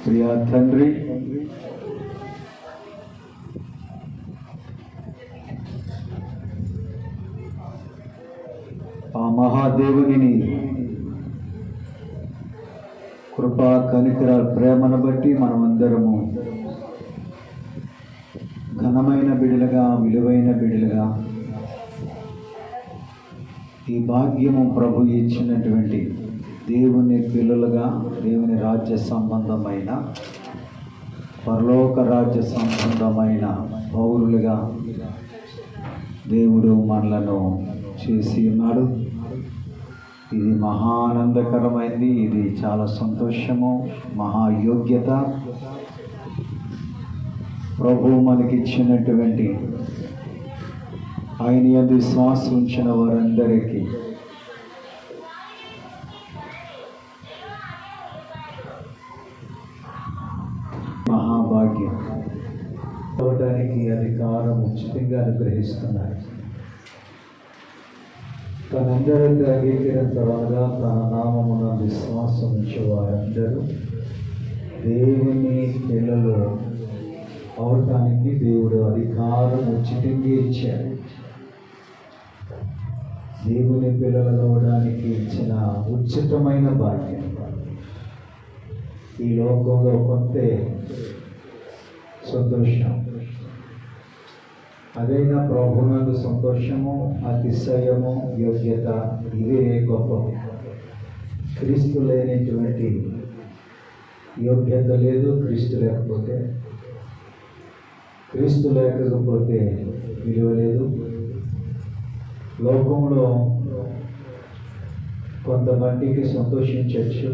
ప్రియా తండ్రి, ఆ మహాదేవుని కృపా కనికర ప్రేమను బట్టి మనమందరము ఘనమైన బిడ్డలుగా, విలువైన బిడ్డలుగా, ఈ భాగ్యము ప్రభు ఇచ్చినటువంటి దేవుని పిల్లలుగా, దేవుని రాజ్య సంబంధమైన, పరలోక రాజ్య సంబంధమైన పౌరులుగా దేవుడు మనలను చేసి ఉన్నాడు. ఇది మహానందకరమైంది. ఇది చాలా సంతోషము, మహాయోగ్యత. ప్రభు మనకిచ్చినటువంటి ఆయన యందు విశ్వాసం ఉంచిన వారందరికీ మహాభాగ్యం అవడానికి అధికారం ఉచితంగా అనుగ్రహిస్తున్నారు. తనందరికీ అంగీకరించిన తర్వాత తన నామమున విశ్వాసం ఉంచే వారందరూ దేవుని పిల్లలు అవటానికి దేవుడు అధికారం ఉచితంగా ఇచ్చాడు. దేవుని పిల్లలు అవడానికి ఇచ్చిన ఉచితమైన భాగ్యం. ఈ లోకంలో కొంతే సంతోషం, అదైనా ప్రభునందు సంతోషము, అతిశయము, యోగ్యత, ఇవే గొప్ప. క్రీస్తు లేనటువంటి యోగ్యత లేదు. క్రీస్తు లేకపోతే విలువ లేదు. లోకంలో కొంతమందికి సంతోషించవచ్చు,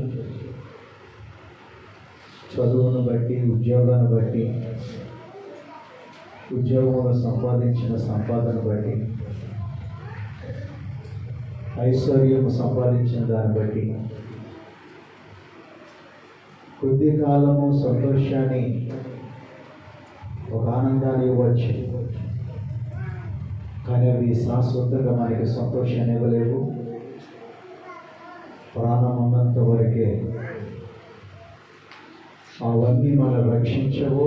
చదువును బట్టి, ఉద్యోగాన్ని బట్టి, ఉద్యోగంలో సంపాదించిన సంపాదన బట్టి, ఐశ్వర్యము సంపాదించిన దాన్ని బట్టి కొద్ది కాలము సంతోషాన్ని, ఒక ఆనందాన్ని ఇవ్వచ్చు. కానీ అవి శాశ్వతంగా మనకి సంతోషాన్ని ఇవ్వలేవు. ప్రాణం ఉన్నంత వరకే అవన్నీ మనం రక్షించవు,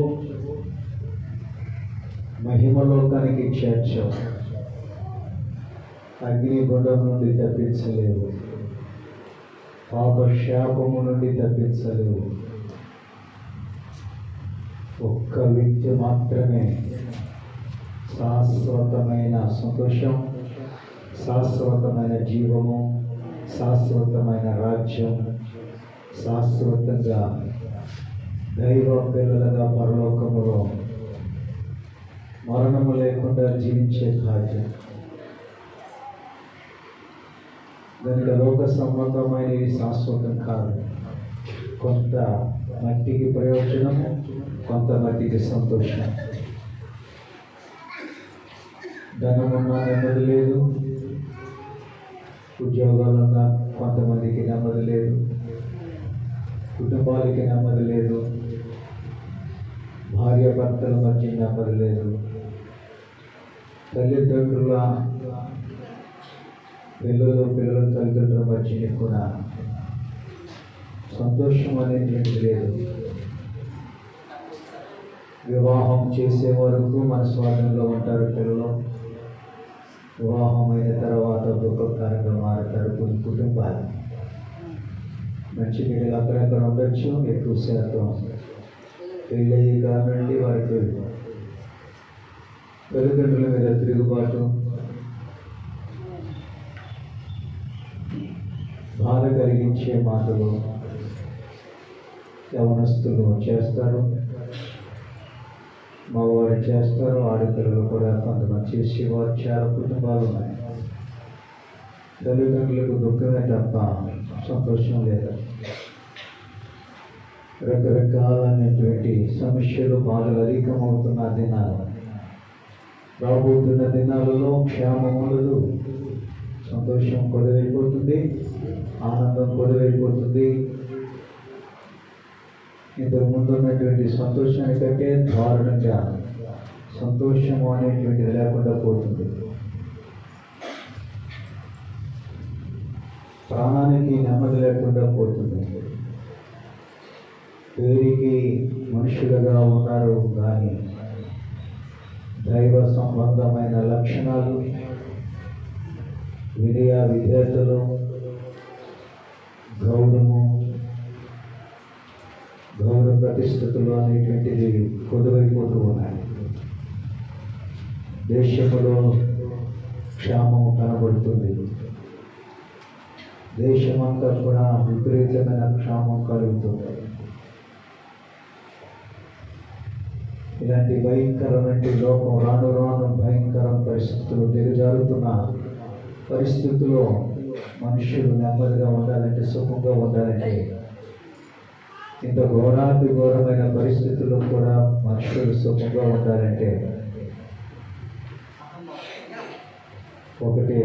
మహిమలోకానికి చేర్చవు, అగ్నిగుండం నుండి తప్పించలేవు, పాప శాపము నుండి తప్పించలేవు. ఒక్క వ్యక్తి మాత్రమే శాశ్వతమైన సంతోషం, శాశ్వతమైన జీవము, శాశ్వతమైన రాజ్యం, శాశ్వతంగా దైవ పిల్లలుగా పరలోకములో మరణము లేకుండా జీవించే భాగ్యం. కనుక లోక సంబంధమైనవి శాశ్వతం కాదు. కొంత మట్టికి ప్రయోజనము, కొంత మట్టికి సంతోషం. ధనమున్నా నెమ్మది లేదు, ఉద్యోగాలున్నా కొంతమందికి నెమ్మది లేదు, కుటుంబాలకి నెమ్మది లేదు, భార్య భర్తల మధ్య నెమ్మది లేదు, తల్లిదండ్రుల పిల్లల తల్లిదండ్రుల మధ్య కూడా సంతోషం అనేది లేదు. వివాహం చేసే వరకు మన స్వాధీనంలో ఉంటారు పిల్లలు. వివాహం అయిన తర్వాత దుఃఖకరంగా మారుతారు కొన్ని కుటుంబాలు. మంచి పిల్లలు అక్కడక్కడ ఉండొచ్చు, ఎక్కువ శాతం పెళ్ళయ్యి కానివ్వండి వారికి తల్లిదండ్రుల మీద తిరుగుబాటు, బాధ కలిగించే మాటలు యవనస్తులు చేస్తారు, మగవారు చేస్తారు, ఆడపిల్లలు కూడా కొంతమంది చేసేవారు. చాలా కుటుంబాలు ఉన్నాయి. తల్లిదండ్రులకు దుఃఖమే తప్ప సంతోషం లేదు. రకరకాలైనటువంటి సమస్యలు, బాధలు అధికమవుతున్న దినాలు, రాబోతున్న దినాలలో క్షేమం ఉండదు. సంతోషం కొదవైపోతుంది, ఆనందం కొదవైపోతుంది. ఇంతకు ముందు ఉన్నటువంటి సంతోషానికంటే దారుణంగా సంతోషము అనేటువంటిది లేకుండా పోతుంది. ప్రాణానికి నెమ్మది లేకుండా పోతుంది. పేరుకి మనుషులుగా ఉన్నారు కానీ దైవ సంబంధమైన లక్షణాలు, వినయ విధేయతలు, గౌరవ ప్రతిష్ఠితులు అనేటువంటిది కొదువైపోతూ ఉన్నాయి. దేశంలో క్షామం కనబడుతుంది. దేశమంతా కూడా విపరీతమైన క్షామం కలుగుతుంది. ఇలాంటి భయంకరమైన లోకం రాను రాను భయంకర పరిస్థితులు దిగజారుతున్న పరిస్థితుల్లో మనుషులు నెమ్మదిగా ఉండాలంటే, సుఖంగా ఉండాలంటే, ఇంత ఘోరమైన పరిస్థితుల్లో కూడా మనుషులు సుఖంగా ఉండాలంటే ఒకటి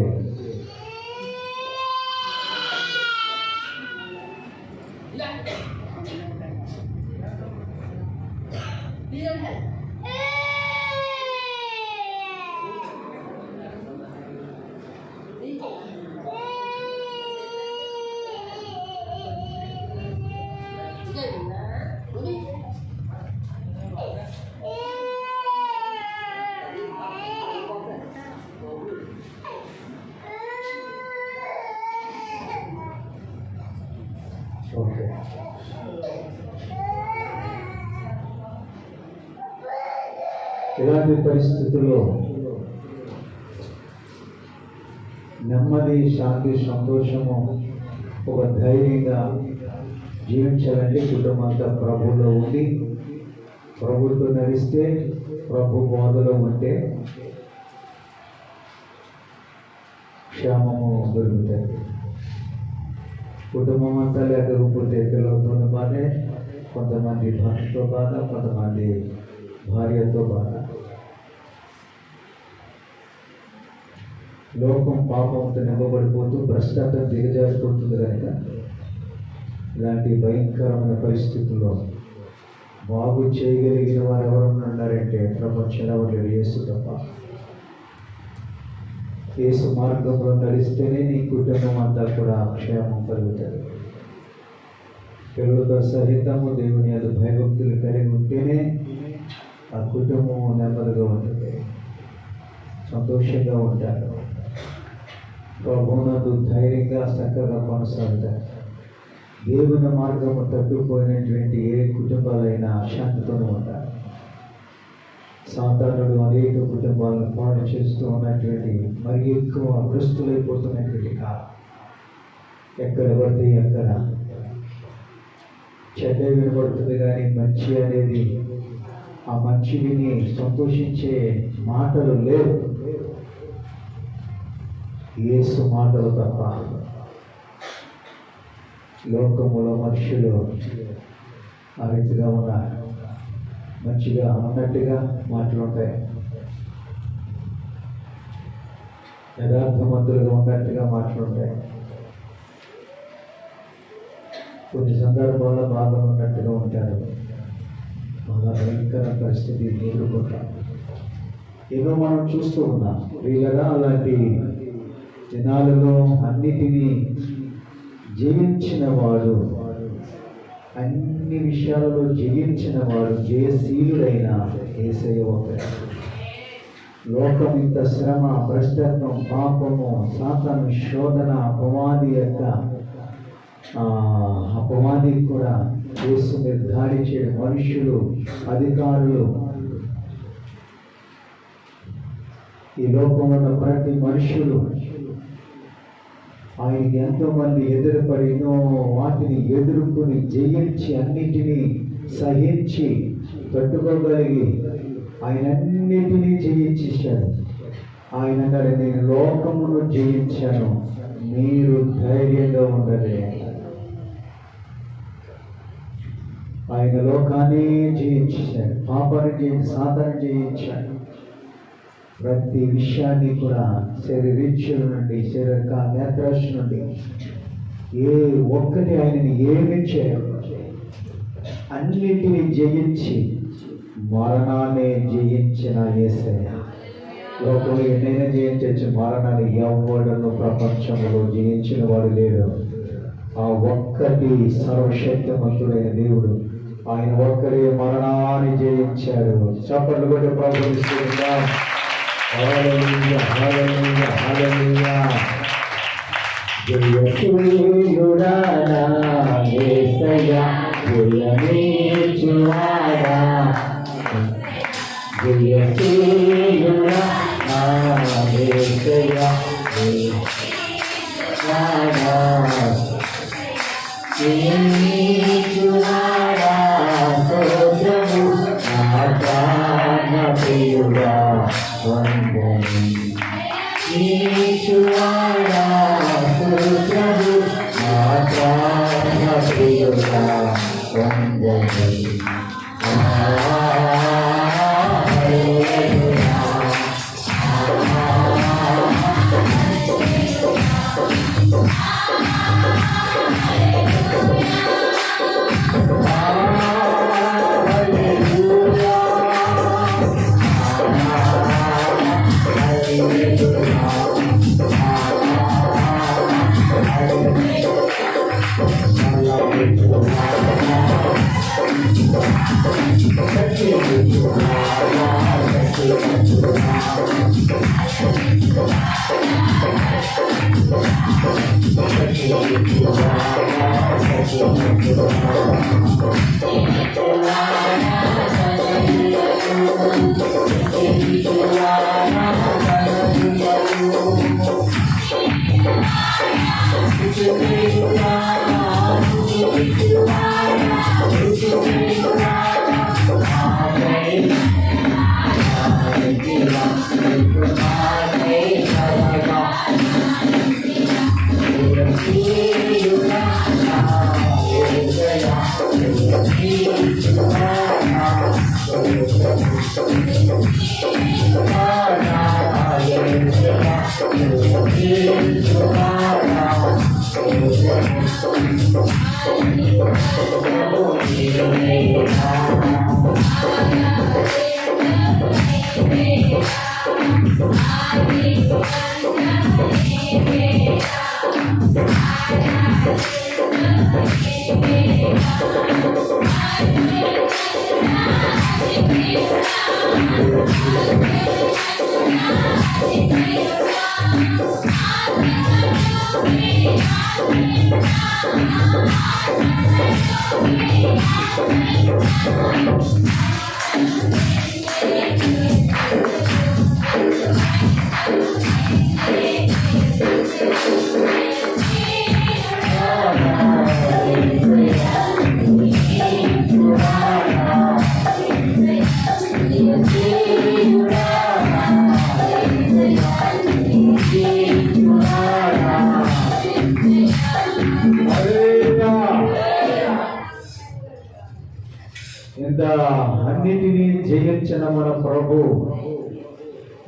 ఇలాంటి పరిస్థితుల్లో నెమ్మది, శాంతి, సంతోషము, ఒక ధైర్యంగా జీవించాలంటే కుటుంబంతో ప్రభువులో ఉండి, ప్రభుతో నడిస్తే, ప్రభు బోధలో ఉంటే క్షేమము దొరుకుతుంది. కుటుంబం అంతా లేకపోతే పిల్లలతో బాధే, కొంతమంది భర్తతో బాధ, కొంతమంది భార్యతో బాధ. లోకం పాపంతో నింపబడిపోతూ భ్రష్టాచారం దిగజారిపోతుంది కనుక ఇలాంటి భయంకరమైన పరిస్థితుల్లో బాగు చేయగలిగిన వారు ఎవరన్నా ఉన్నారంటే ప్రపంచంలో లేరు, యేసు తప్ప. యేసు మార్గంలో నడిస్తేనే నీ కుటుంబం అంతా కూడా క్షేమం కలుగుతుంది. పిల్లలతో సహితము దేవుని అది భయభక్తులు కలిగి ఉంటేనే ఆ కుటుంబం నెమ్మదిగా ఉంటుంది, సంతోషంగా ఉంటారు, ప్రభువునందు ధైర్యంగా చక్కగా కొనసాగుతారు. దేవుని మార్గము తప్పిపోయినటువంటి ఏ కుటుంబాలైనా అశాంతితోనే ఉంటారు. సాధారణుడు అనేక కుటుంబాలను పాడు చేస్తూ ఉన్నటువంటి మరి ఎక్కువ భ్రష్టులైపోతున్నటువంటి కాలం. ఎక్కడ పడితే ఎక్కడ చెడ్డ వినబడుతుంది కానీ మంచి అనేది, ఆ మంచి విని సంతోషించే మాటలు లేవు, యేసు మాటలు తప్ప. లోకములో మనుషులు ఆ రీతిగా ఉన్నారు. మంచిగా ఉన్నట్టుగా మాటలు ఉంటాయి, యథార్థవంతులుగా ఉన్నట్టుగా మాటలు ఉంటాయి, కొన్ని సందర్భాల్లో బాగా ఉన్నట్టుగా ఉంటారు. బాగా భయంకర పరిస్థితి ఎదుర్కొంటాం. ఏదో మనం చూస్తూ ఉన్నాం. వీళ్ళగా అలాంటి దినాలలో అన్నిటినీ జయించిన వాడు, అన్ని విషయాలలో జయించిన వాడు, జయశీలుడైన యేసయ్య ఒకడు. లోకం ఇంత శ్రమ, భ్రష్టత్వం, పాపము, సాతాను శోధన, అపవాది కూడా యేసు మీద దాడి చేయడం, మనుషులు, అధికారులు, ఈ లోకంలో ఉన్న ప్రతి మనుషులు ఆయనకి ఎంతోమంది ఎదురుపడి ఎన్నో వాటిని ఎదుర్కొని జయించి అన్నిటినీ సహించి తట్టుకోగలిగి ఆయన అన్నిటినీ జయించేశాడు. ఆయన అన్నాడు, నేను లోకమును జయించాను, మీరు ధైర్యంగా ఉండాలి. ఆయన లోకాన్ని జయించాడు, పాపాన్ని జయించి సాతాన్ని జయించాడు. ప్రతి విషయాన్ని కూడా శరీరీచ్ఛల నుండి, శరీర నేత్రాశ నుండి ఏ ఒక్కటి ఆయనని ఏమి చేయరు. అన్నిటినీ జయించి మరణాన్ని జయించిన యేసయ్య. లోకంలో ఎన్నైనా జయించవచ్చు, మరణాన్ని ఎవడను ప్రపంచంలో జయించిన వాడు లేడు. ఆ ఒక్కటి సర్వశక్తిమంతుడైన దేవుడు చప్పట్లు కూడా ప్రారంభిస్తున్నాం. హల్లెలూయా, హల్లెలూయా, హల్లెలూయా. జయశీలుడా నా యేసయ్యా, జయమేచువాడా. జయశీలుడా నా యేసయ్యా, జయమేచువాడా. జయమేచువాడా స్తోత్రము నా ప్రాణప్రియుడా వందనం. యేసువాడా స్తోత్రము నా ప్రాణప్రియుడా వందనం. అన్నిటినీ జయించిన మన ప్రభు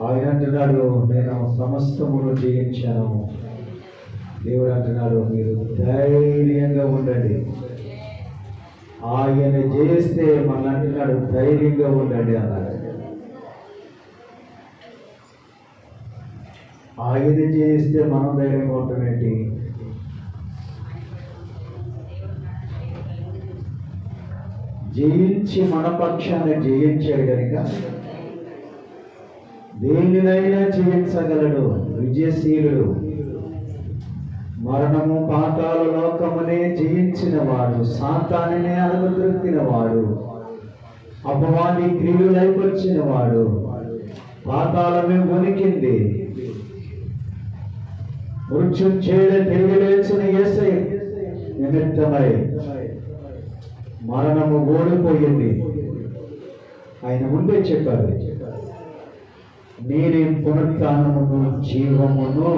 ఆయన అంటున్నాడు, నేను సమస్తమును జయించాను. దేవుడు అంటున్నాడు, మీరు ధైర్యంగా ఉండండి. ఆయన జయిస్తే మన అంటున్నాడు, ధైర్యంగా ఉండండి అన్నాడు. ఆయన జయిస్తే మనం ధైర్యంగా ఉంటామేంటి? జయించి మన పక్షాన్ని జయించాడు కనుక దేనినైనా జయించగలడు. విజయశీలుడు, మరణము పాతాళ లోకమునే జయించిన వాడు, సాతానునే అణగద్రొక్కిన వాడు, అపవాది క్రియలు లైకొచ్చిన వాడు, పాతాళమే వణికింది. మృత్యుంజయుడే తిరిగి లేచిన యేసయ్య నిమిత్తమై మరణము ఓడిపోయింది. ఆయన ముందే చెప్పారు, నేనే పునరుత్థానమును జీవమును,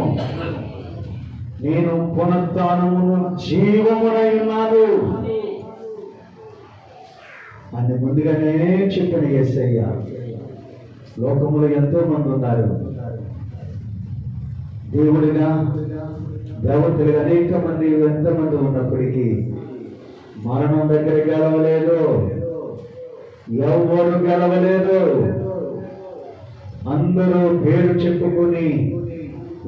నేను పునరుత్థానమును జీవమునై ఉన్నాను అని ముందుగానే చెప్పిన యేసయ్య. లోకంలో ఎంతో మంది ఉన్నారు, దేవుడిగా దేవతలుగా అనేక మంది, ఎంతమంది ఉన్నప్పటికీ మరణం దగ్గర గెలవలేదు, ఎవరు గెలవలేదు. అందరూ పేరు చెప్పుకుని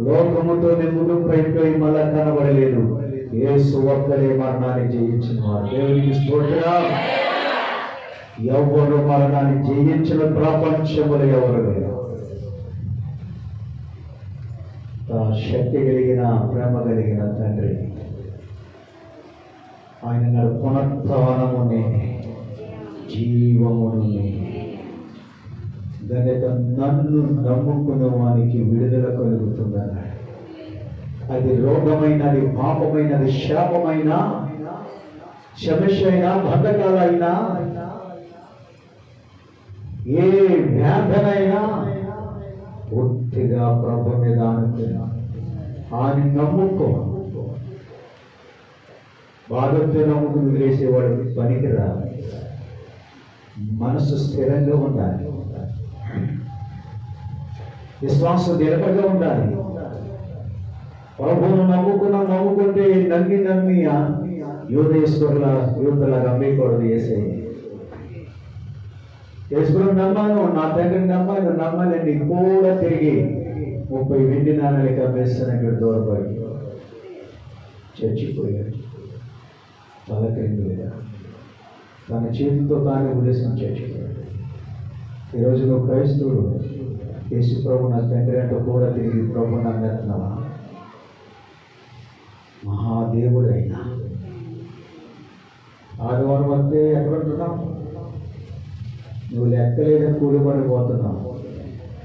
లోకముతో ముగింపైపోయి మళ్ళా కనబడలేదు. యేసు ఒక్కరే మరణాన్ని జయించిన వారు. దేవునికి స్తోత్రం. ఎవరు మరణాన్ని జయించిన ప్రపంచములు ఎవరు లేరు. శక్తి కలిగిన ప్రేమ కలిగిన తండ్రి ఆయన నాడు పునరుత్థానము నేనే, జీవమును నేనే, గనుక నన్ను నమ్ముకున్న వానికి విడుదల కలుగుతుందన్నాడు. అది రోగమైనది, పాపమైనది, శాపమైన, సమస్య అయినా, బంధకాలైనా, ఏ వ్యాధనైనా పూర్తిగా ప్రభు మీద ఆయన నమ్ముకో. బాధతో నమ్ముకుని వదిలేసేవాడు పనికిరా. మనసు స్థిరంగా ఉండాలి, విశ్వాసం నిలకడగా ఉండాలి. ప్రభువును నమ్ముకుంటే నమ్మి యూదుల నమ్మకూడదు. యేసుని నమ్మాను, నా తండ్రిని నమ్మాలని కూడా తిరిగి 30 వెండి నాణాలకి అమ్మేస్తున్నటువంటి దూరపడి చచ్చిపోయాడు. తలకిందులుగా తన చేతితో తానే ఉద్దేశం చచ్చిపోయాడు. ఈరోజు నువ్వు క్రైస్తవుడు, యేసు ప్రభు నా తండ్రి అంటే కూడా తిరిగి ప్రభు నమ్ముతున్నావా? మహాదేవుడైనా ఆదివారం వస్తే ఎక్కడుంటున్నావు? నువ్వు లెక్కలేదని కూలిపడి పోతున్నావు.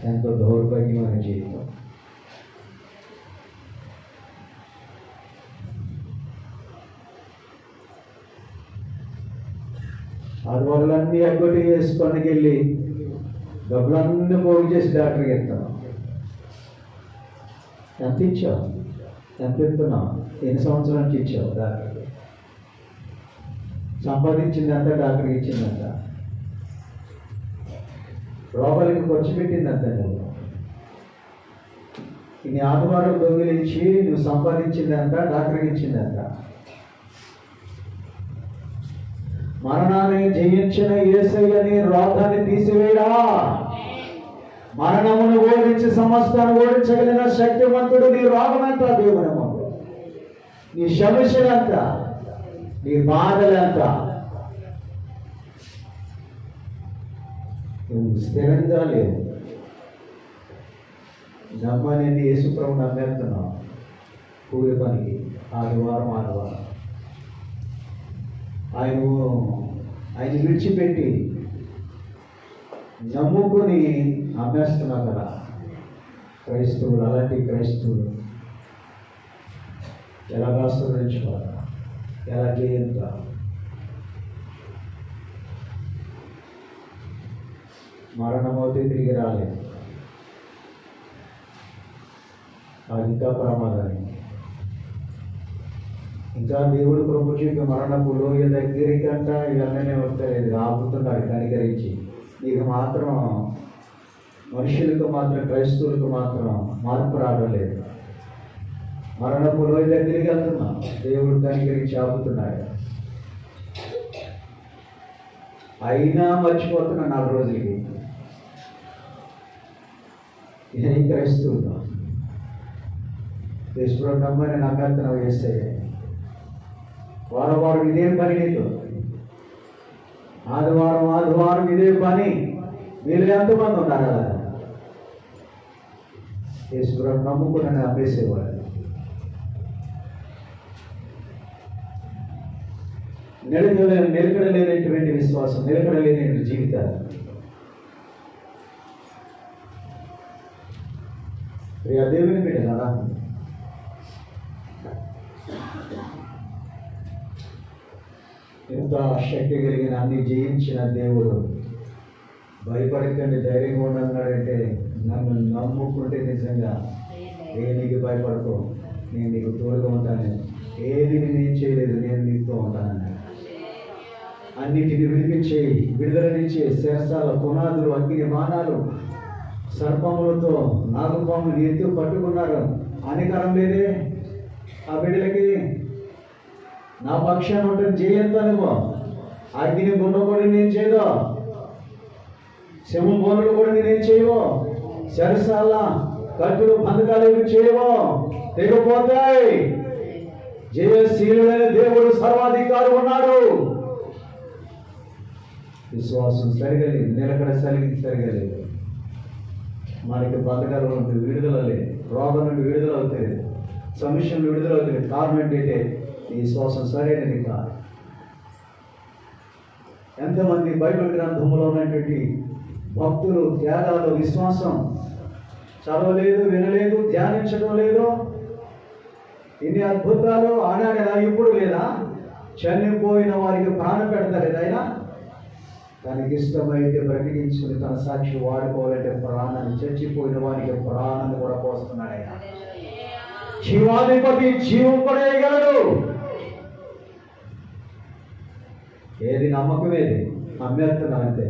ఎంతో దౌర్భాగ్యమైన జీవితం. ఆదివారాలన్నీ ఎగ్గొట్టి వేసి పనికి వెళ్ళి డబ్బులన్నీ పోగు చేసి డాక్టర్కి ఇస్తాను. ఎంత ఇచ్చావు? ఎంత ఇస్తున్నావు? ఎన్ని సంవత్సరాల నుంచి ఇచ్చావు డాక్టర్కి? సంపాదించిందంతా డాక్టర్కి ఇచ్చిందంట. లోపలికి ఖర్చు పెట్టిందంట. నువ్వు ఇన్ని ఆదివారం దొంగిలించి నువ్వు సంపాదించిందంట డాక్టర్కి ఇచ్చిందంట. మరణాన్ని జయించిన యేసయ్యని రోగాన్ని తీసివేయడా, మరణమును ఓడించి సమస్తాన్ని ఓడించగలిగిన శక్తివంతుడు నీ రోగమంత, దేవుడేమో నీ సమస్యలంత, నీ బాధలంత. నువ్వు స్థిరంగా లేవు. నమ్మని యేసుప్రభు నమ్మేస్తున్నావు కూలి పనికి ఆదివారం ఆయన విడిచిపెట్టి నమ్ముకొని అమ్మేస్తున్నావు కదా క్రైస్తవులు. అలాంటి క్రైస్తవులు ఎలా ఆశీర్వదించుకోవాలి, ఎలా చేయంత? మరణమవుతే తిరిగి రాలేదు. అది ఇంకా ప్రమాదాన్ని. ఇంకా దేవుడు కృప చూపి మరణపు లోయ దగ్గరికంట ఇవన్నీ వస్తలేదు. ఆపుతున్నాడు కనికరించి. ఇక మాత్రం మనుషులకు మాత్రం, క్రైస్తవులకు మాత్రం మార్పు రావడం లేదు. మరణపు లోయ దగ్గరికి వెళ్తున్నాం, దేవుడు కనికరించి ఆపుతున్నాడు. అయినా మర్చిపోతున్నా 4 రోజులకి. ఏం క్రైస్తవులు యేసుప్రభు నమ్మని నమ్మేస్తున్నావు. వేస్తే వారం ఇదే పని నీకు. ఆదివారం ఇదే పని. వీళ్ళు ఎంతమంది ఉన్నారు? యేసుప్రభు నమ్ముకుని అమ్మేసేవాడు. నిలకడలేనటువంటి విశ్వాసం, నిలకడలేనటువంటి జీవితాలు. దేవుని బిడ్డలారా, ఎంత శక్తి కలిగిన అన్ని జయించిన దేవుడు భయపడకండి, ధైర్యంగా ఉండన్నాడంటే నన్ను నమ్ముకుంటే నిజంగా నీకు భయపడకు, నేను నీకు తోడుగా ఉంటాను. ఏది నేను చేయలేదు, నేను నీతో ఉంటానన్నాడు. అన్నిటిని విడుదల నుంచి శేషాల పునాదులు, అగ్ని బాణాలు, సర్పములతో నాగుపాములు ఎత్తు పట్టుకున్నారు. హానికరం లేదే ఆ బిడ్డలకి. నా పక్షాన ఉంటుంది చేయంతా. నువ్వు అగ్ని గుండ కూడా నేను చేయదో, సింహం బోనులు కూడా నేనేం చేయవో, శరసాల కట్టులు బంధకాలు ఏమి చేయవో, తెగిపోతాయి. జయశీలుడైన దేవుడు సర్వాధికారి ఉన్నాడు. విశ్వాసం సరిగా లేదు, నిలకడ సరిగా లేదు. మనకి బతకాల నుండి విడుదల లేదు, రోగం నుండి విడుదల అవుతుంది, సమస్య నుండి విడుదల అవుతుంది. కారణం ఏంటంటే ఈ విశ్వాసం సరైనది కాదు. ఎంతమంది బైబిల్ గ్రంథంలో ఉన్నటువంటి భక్తులు త్యాగాలు విశ్వాసం చదవలేదు, వినలేదు, ధ్యానించడం లేదు. ఇన్ని అద్భుతాలు ఆనాడేనా, ఇప్పుడు లేదా? చనిపోయిన వారికి ప్రాణం పెడతలేదు ఆయన. తనకి ఇష్టమైతే బ్రతికించుకుని తన సాక్షి వాడుకోవాలంటే ప్రాణాన్ని, చచ్చిపోయిన వారికి ప్రాణాన్ని కూడా పోస్తున్నాడు ఆయన. జీవాధిపతి జీవం కూడా వేయగలడు. ఏది నమ్మకం, ఏది నమ్మేస్తున్నాం అంతే.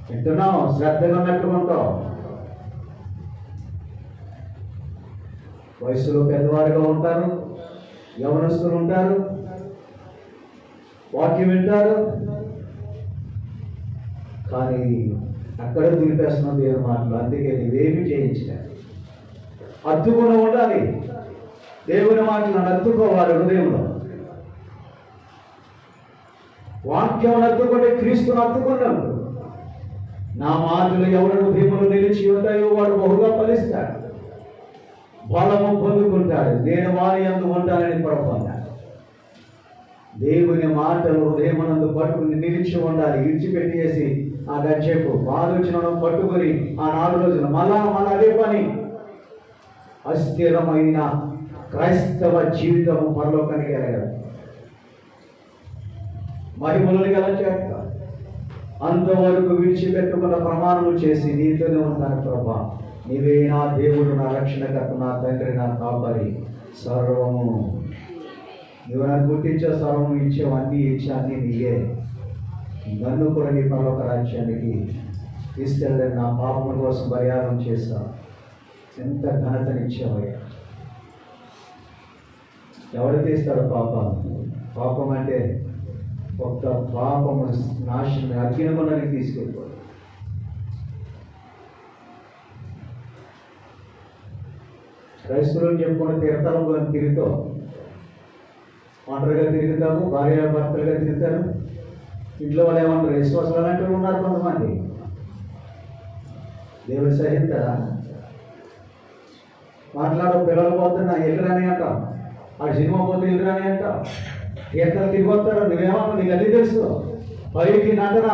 వింటున్నాం, శ్రద్ధగా నట్టుకుంటాం. వయసులో పెద్దవారుగా ఉంటారు, యవనస్తులు ఉంటారు, వాక్యం వింటారు, కానీ అక్కడ దులిపేస్తున్నాం దేవుని మాటలు. అందుకే నీవేమి చేయించలేదు. అద్దుకుని ఉండాలి, దేవుని మాటలను అద్దుకోవాలి హృదయంలో. వాక్యం అద్దుకుంటే క్రీస్తును అద్దుకున్నాడు. నా మాటలు ఎవరి హృదయంలో నిలిచి ఉంటాయో వాడు బహుగా ఫలిస్తాడు, బలము పొందుకుంటాడు. నేను వారి యందు ఉంటానని పొరపాటు. దేవుని మాటలు హృదయమునందు పట్టుకుని నిలిచి ఉండాలి. విడిచిపెట్టేసి ఆ గచ్చేపు ఆలోచనను పట్టుకొని ఆ 4 రోజులు మళ్ళా అదే పని. అస్థిరమైన క్రైస్తవ జీవితము పరలోకానికి వెళ్ళగలదు, మహిమలను గల చేత. అంతవరకు విడిచిపెట్టుకున్న ప్రమాణము చేసి నీతోనే ఉంటాను ప్రభా, నీవే నా దేవుడు, నా రక్షణకర్త, నా తండ్రి, నా కాపరి, సర్వము నువ్వు నన్ను గుర్తించే, సర్వము ఇచ్చావు, అన్నీ ఇచ్చా, అన్నీ నీయే. నన్ను కూడా నీ పరలోక రాజ్యానికి తీసుకెళ్ళని నా పాపముల కోసం పరిహారం చేశా. ఎంత ఘనతనిచ్చావయ్యా. ఎవరు తీస్తాడు పాపం? పాపం అంటే ఒక్క పాపము నాశనం, అగ్నిగుండానికి తీసుకెళ్ళిపోదు. క్రైస్తవులు చెప్పుకున్న తీర్థాలను తిరుగుతాం, ఒంటరిగా తిరుగుతాము, భార్య భర్తలుగా తిరుగుతారు. ఇంట్లో వాళ్ళు ఏమంటారు? విశ్వాసాలు అలాంటి ఉన్నారు కొంతమంది. దేవుడు సహిస్తారా? మాట్లాడవు, పిల్లలు పోతున్నా ఎల్లురాని అంటాం, ఆ సినిమా పోతే ఎల్లురాని అంటాం, తీర్థాలు తిరిగి వస్తారు. నువ్వేమన్నా, నీకు అన్నీ తెలుసు, పైకి నటన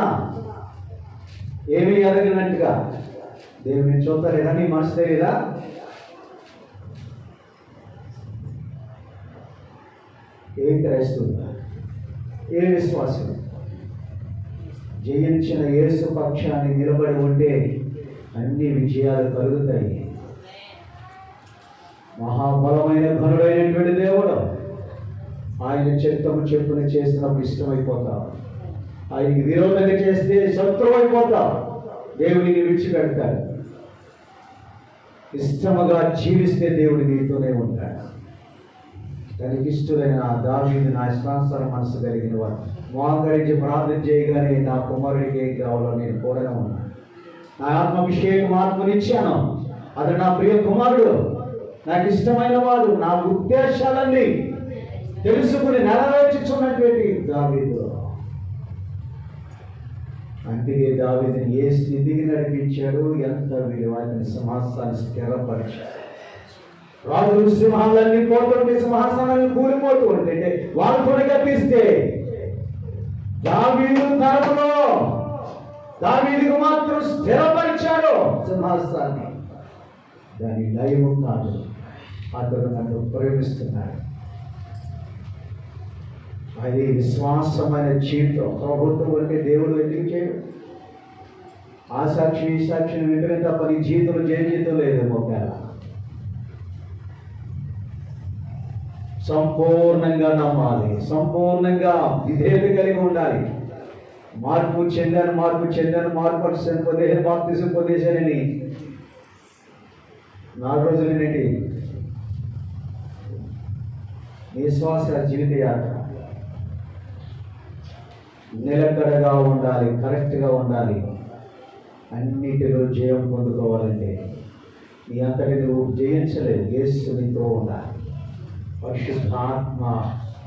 ఏమీ ఎదగినట్టుగా. దేవుని చూస్తారేనా? నీ మనసు తెలియదా? ఏ క్రైస్తవుడు, ఏ విశ్వాసం జయించిన యేసు పక్షాన్ని నిలబడి ఉంటే అన్ని విజయాలు కలుగుతాయి. మహాబలమైన ఘనుడైనటువంటి దేవుడు, ఆయన చిత్తము చెప్పున చేసినప్పుడు ఇష్టమైపోతావు. ఆయనకి విరోధంగా చేస్తే శత్రువు అయిపోతావు. దేవుడిని విడిచిపెడతాడు. ఇష్టముగా జీవిస్తే దేవుడు నీతోనే ఉంటాడు. తనకి ఇష్టమైన దావీదు నా ఇష్టానుసారం మనసు కలిగిన వాడు మోహకరించి ప్రార్థన చేయగానే నా కుమారుడికి ఏం కావాలో నేను కూడా ఉన్నాను. నా ఆత్మాభిషేకం ఆత్మనిచ్చాను. అతడు నా ప్రియ కుమారుడు, నాకు ఇష్టమైన వాడు. నా ఉద్దేశాలన్నీ తెలుసుకుని నెరవేర్చుచున్నటువంటి దావీదు. అందుకే దావీదుని ఏ స్థితికి నడిపించాడు, ఎంత విలువైన సింహాసనాన్ని స్థిరపరిచాడు. రాజులు సింహాలన్నీ పోతుంటే సింహాసనాన్ని కూలిపోతూ ఉంటే వాళ్ళు త్వరగా తీస్తే దావీదు తరపులో దావీదుకు మాత్రం స్థిరపరిచాడు సింహాసనాన్ని. దాని లయము కాదు, అతడు నన్ను ప్రేమిస్తున్నాడు. అది విశ్వాసమైన జీవితం. ప్రభుత్వం అంటే దేవుడు ఎందుకు చేయడు? ఆ సాక్షి ఈ సాక్షిని వింటనే తప్ప నీ జీవితంలో జీవితం లేదు. ఒకవేళ సంపూర్ణంగా నమ్మాలి, సంపూర్ణంగా విధేయత కలిగి ఉండాలి. మార్పు చెందాను బాప్తిసం పొందేశానని 4 రోజులేంటి విశ్వాస జీవిత యాత్ర. నిలకడగా ఉండాలి, కరెక్ట్గా ఉండాలి. అన్నిటిలో జయం పొందుకోవాలంటే నీ అంతటి నువ్వు జయించలేదు. యేసు నీతో ఉండాలి. పరిశుద్ధాత్మ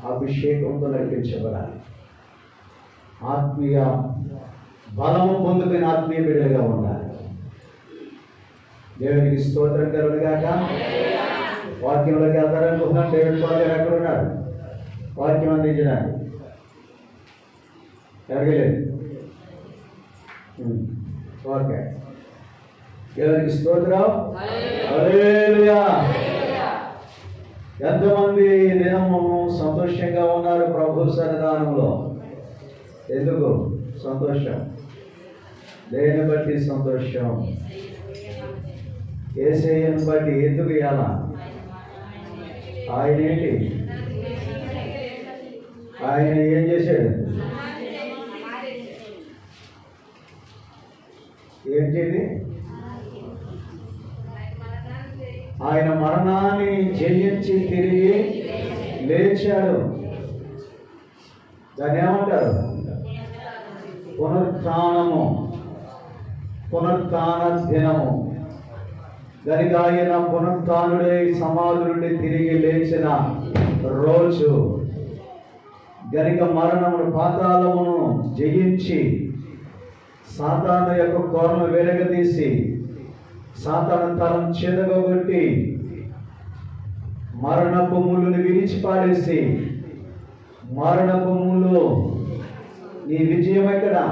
అభిషేకంతో నడిపించబడాలి. ఆత్మీయ బలము పొందుకుని ఆత్మీయ బిడ్డలుగా ఉండాలి. దేవునికి స్తోత్రం కలుగుగాక. వాక్యంలోకి వెళ్తారనుకుంటున్నాను. డేవిడ్ పాల్ ఎక్కడ ఉన్నారు? వాక్యం అందించడానికి ఎరగలేదు. ఓకే, దేవునికి స్తోత్రం. హల్లెలూయా. ఎంతమంది దినము సంతోషంగా ఉన్నారు ప్రభు సన్నిధానంలో? ఎందుకు సంతోషం? దేని బట్టి సంతోషం? యేసయ్యను బట్టి. ఎందుకు ఇవ్వాలా? ఆయన ఏంటి? ఆయన ఏం చేశాడు? ఏంటిది? ఆయన మరణాన్ని జయించి తిరిగి లేచాడు. దాన్ని ఏమంటారు? పునరుత్థానము, పునరుత్థాన దినము. కనుక ఆయన పునరుత్థానుడై సమాధి నుండి తిరిగి లేచిన రోజు. గనుక మరణమును, పాతాళమును జయించి సాతాను యొక్క కోరను వెలగదీసి సాతాను తలం చెదగొట్టి మరణపు ముళ్ళుని విరిచి పాడేసి, మరణపు ముళ్ళు నీ విజయం ఎక్కడా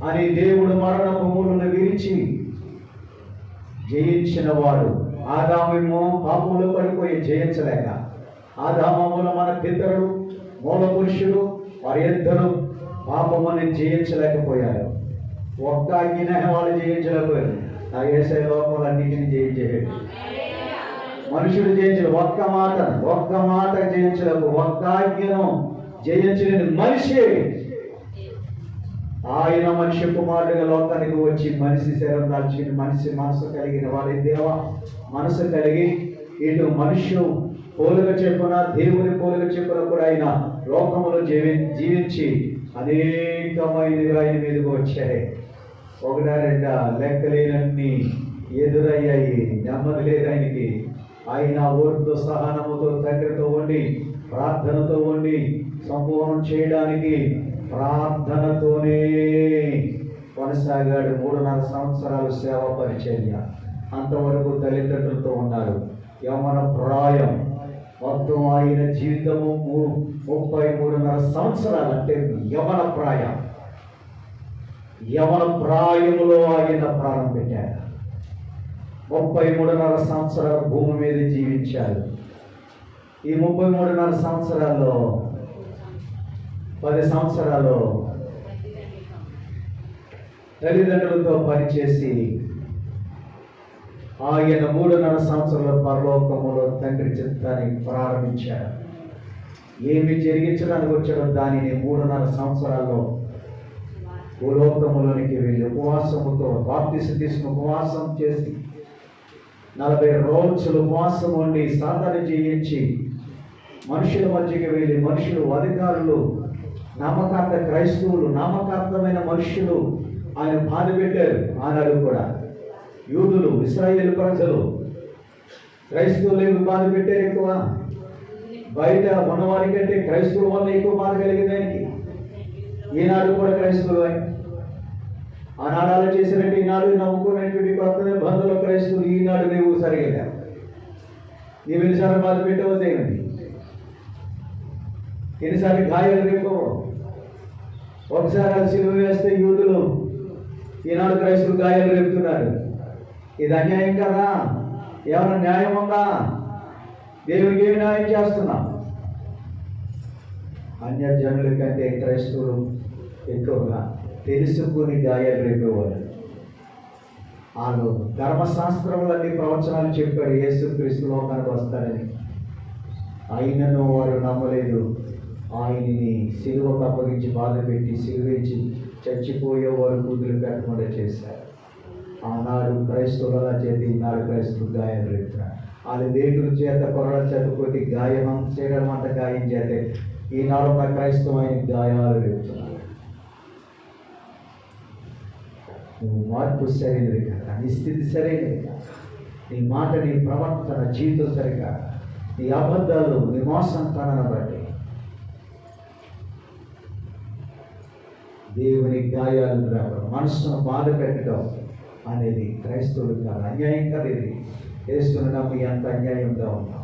అని దేవుడు మరణపు ముళ్ళును విరిచి జయించిన వాడు. ఆదామేమో పాపంలో పడిపోయి జయించలేక, ఆదామముల మన పితరులు మూల పురుషులు వారిద్దరూ పాపమని జయించలేకపోయారు. ఒక్క ఆజ్ఞ వాళ్ళు జయించలేకపోయారు. ఆ యేసయ్య లోపలన్నిటిని జయించేది మనుషుడు జయించలేదు. ఒక్క మాట జయించలేకు. ఒక్క ఆజ్ఞను జయించలేని మనిషి. ఆయన మనిషి కుమారుడిగా లోకానికి వచ్చి మనిషి శరీరం దాల్చి మనిషి మనసు కలిగిన వారి దేవ మనసు కలిగి ఇటు మనుష్యు పోలుక చెప్పున దేవుని పోలుక చెప్పున కూడా ఆయన లోకములో జీవించి అనేకమైనవి ఆయన మీదకు వచ్చాయి. ఒకటా రెండా లెక్కలేనన్ని ఎదురయ్యాయి. నెమ్మది లేదు ఆయనకి. ఆయన ఓర్పుతో సహనముతో దగ్గరతో ఉండి ప్రార్థనతో ఉండి సంపూర్ణం చేయడానికి ప్రార్థనతోనే కొనసాగాడు. 3.5 సంవత్సరాలు సేవా పరిచర్య. అంతవరకు తల్లిదండ్రులతో ఉన్నారు. యవన ప్రాయం మొత్తం ఆయన జీవితము 33.5 సంవత్సరాలు. అంటే యవన ప్రాయం. యవన ప్రాయములో ఆయన ప్రాణం పెట్టారు. 33.5 సంవత్సరాలు భూమి మీద జీవించారు. ఈ 33.5 సంవత్సరాల్లో 10 సంవత్సరాలు తల్లిదండ్రులతో పనిచేసి ఆయన 3.5 సంవత్సరాల పరలోకములో తండ్రి చిత్తాన్ని ప్రారంభించారు. ఏమి జరిగించడానికి వచ్చాడో దానిని 3.5 సంవత్సరాల్లో భూలోకములోనికి వెళ్ళి ఉపవాసముతో బాప్తిసం తీసుకుని ఉపవాసం చేసి 40 రోజులు ఉపవాసం ఉండి సాతాను జయించి మనుషుల మధ్యకి వెళ్ళి మనుషులు, అధికారులు, నామకార్థ క్రైస్తవులు, నామకార్థమైన మనుషులు ఆయన బాధ పెట్టారు. ఆనాడు కూడా యూదులు, ఇశ్రాయేలు ప్రజలు క్రైస్తవులు బాధ పెట్టారు. ఎక్కువ బయట ఉన్నవారి కంటే క్రైస్తవుల వల్ల ఎక్కువ బాధ కలిగింది ఆయనకి. ఈనాడు కూడా క్రైస్తవులు ఆనాడు అలా చేసినట్టు ఈనాడు నమ్ముకునేటువంటి కొత్త నిబంధనలు క్రైస్తవులు ఈనాడు లేవు. సరిగా నీవు ఎన్నిసార్లు బాధ పెట్టవో దేవుని, ఎన్నిసార్లు గాయాలు రేపవో. ఒకసారి అది సిలువ వేస్తే యూదులు, ఈనాడు క్రైస్తవులు గాయాలు రేపుతున్నారు. ఇది అన్యాయం కదా? ఏమైనా న్యాయం ఉందా? దేవునికి ఏమి న్యాయం చేస్తున్నాం? అన్యజనుల కంటే క్రైస్తవులు ఎక్కువగా తెలుసుకుని గాయాలు రేపేవారు. వాళ్ళు ధర్మశాస్త్రములన్నీ ప్రవచనాలు చెప్పారు యేసుక్రీస్తు లోకానికి వస్తాడని. ఆయనను వారు నమ్మలేదు. ఆయనని సిలువకు అప్పగించి బాధ పెట్టి సిలువేసి చచ్చిపోయే వారు కూతురు పెట్టకుండా చేశారు. ఆనాడు క్రైస్తవులు అలా చేతి, ఈనాడు క్రైస్తవులు గాయాలు రేపుతారు. వాళ్ళు వేటుల చేత కొరడ చేత కొట్టి గాయం శరీరం అంతా గాయం చేతే ఈనాడు ఉన్న క్రైస్తవమైన గాయాలు రేపుతున్నారు. నువ్వు మార్పు సరైనది కదా, నీ స్థితి సరైనది కదా, నీ మాట, నీ ప్రవర్తన, జీవితం సరిగా, నీ అబద్ధాలు, నీ మోసం తనను బట్టి దేవుని గాయాలను రావడం, మనసును బాధ పెట్టడం అనేది క్రైస్తవుడు కాదు, అన్యాయం కాదు. ఇది యేసును నమ్మి ఎంత అన్యాయంగా ఉన్నాం,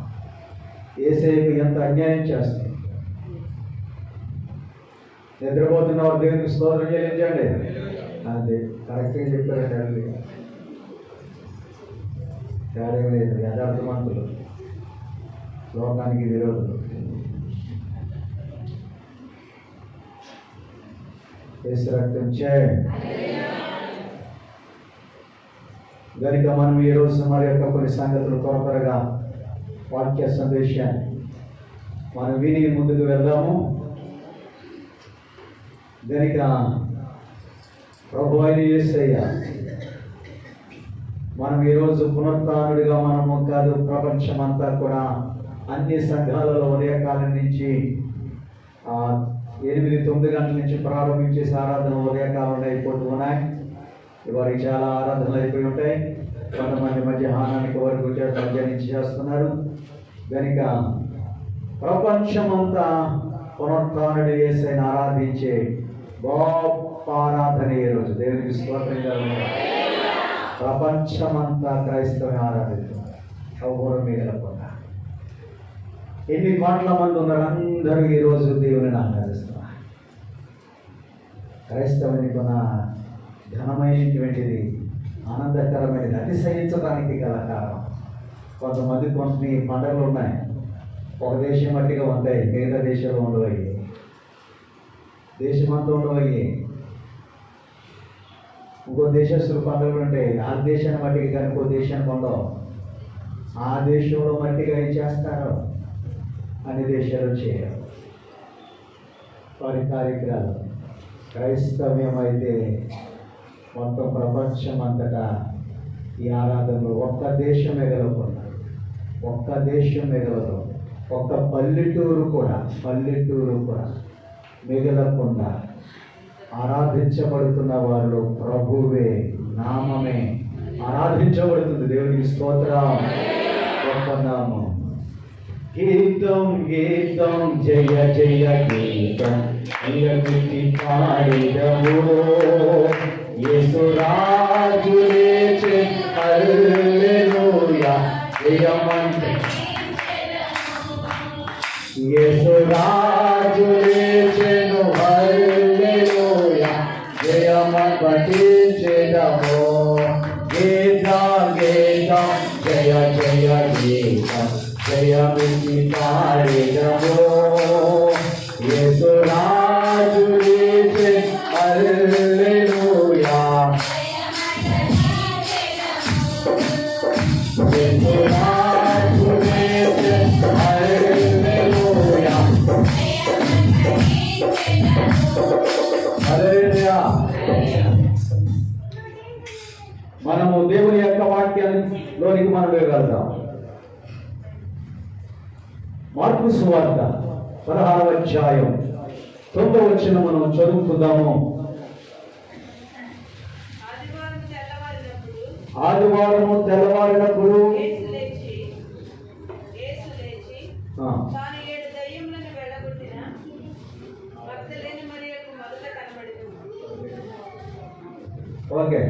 యేసేపు ఎంత అన్యాయం చేస్తాం. నిద్రపోతున్నవారు దేవునికి స్తోత్రం చెల్లించండి. అదే కరెక్ట్గా చెప్పారండి. తేడా లేదు. యథార్థవంతులు, లోకానికి విరోధులు. యేసు రక్తం గనుక మనం ఈరోజు మరి యొక్క కొన్ని సంగతులు త్వరగా వాక్య సందేశాన్ని మనం విని ముందుకు వెళ్దాము. గనుక ప్రభు అయిన యేసయ్య మనం ఈరోజు పునరుత్థానుడిగా మనము కాదు, ప్రపంచమంతా కూడా అన్ని సంఘాలలో ఉదయకాలం నుంచి 8-9 గంటల నుంచి ప్రారంభించేసి ఆరాధన ఉదయకాలంలో అయిపోతూ ఉన్నాయి. వారికి చాలా ఆరాధనలు అయిపోయి ఉంటాయి. కొంతమంది మధ్యాహ్నానికి వరకు మధ్యాహ్నం చేస్తున్నారు. కనుక ప్రపంచమంతా పునరుత్థానుడి యేసయ్యను ఆరాధించే గొప్ప ఆరాధన ఈరోజు. దేవునికి స్తోత్రంగా ప్రపంచమంతా క్రైస్తవుని ఆరాధిస్తున్నారు. ఎవరు మిగలకుండా ఎన్ని కోట్ల మంది ఉన్నారు, అందరూ ఈరోజు దేవుని ఆరాధిస్తున్నారు. క్రైస్తవుని కొన ఘనమైనటువంటిది, ఆనందకరమైనది, అతిశయించడానికి గల కారణం. కొంతమంది కొన్ని పండుగలు ఉన్నాయి, ఒక దేశం మట్టిగా ఉంటాయి, మిగతా దేశంలో ఉండవయ్యి, దేశమంతా ఉండవయ్యి. ఇంకో దేశస్తులు పండుగలు ఉంటాయి, ఆ దేశాన్ని మట్టికి కానీ ఇంకో దేశానికి ఉండవు. ఆ దేశంలో మట్టిగా ఏం చేస్తారు, అన్ని దేశాలు చేయరు వారి కార్యక్రమాలు. క్రైస్తవ్యం అయితే మొత్తం ప్రపంచం అంతటా ఈ ఆరాధనలో ఒక్క దేశం మిగలకుండా, ఒక్క దేశం మిగలదు, ఒక్క పల్లెటూరు కూడా మిగలకుండా ఆరాధించబడుతున్న వారిలో ప్రభువే నామమే ఆరాధించబడుతుంది. దేవునికి స్తోత్రం. గొప్ప నామం. గీతం గీతం జయ జయ గీతం నిలబెట్టి పాడెదము. యేసు రాజు లేచె హల్లెలూయా జయమంటే. యేసు రాజు లేచెను హల్లెలూయా జయమపఠించెదము. గీతం గీతం జయ జయ గీతం జయమితి పాడెదము. యేసు రాజు లేచె హల్లెలూయా. యేసు రాజు లేచె హల్లెలూయా. హల్లెలూయా. మనము దేవుని యొక్క వాక్యానికి మనం వెళ్ళగలుగుతాం. మార్కు సువార్త 16వ అధ్యాయం 9వ వచనం మనం చదువుకుందాము. ఆదివారము తెల్లవారినప్పుడు ఓకే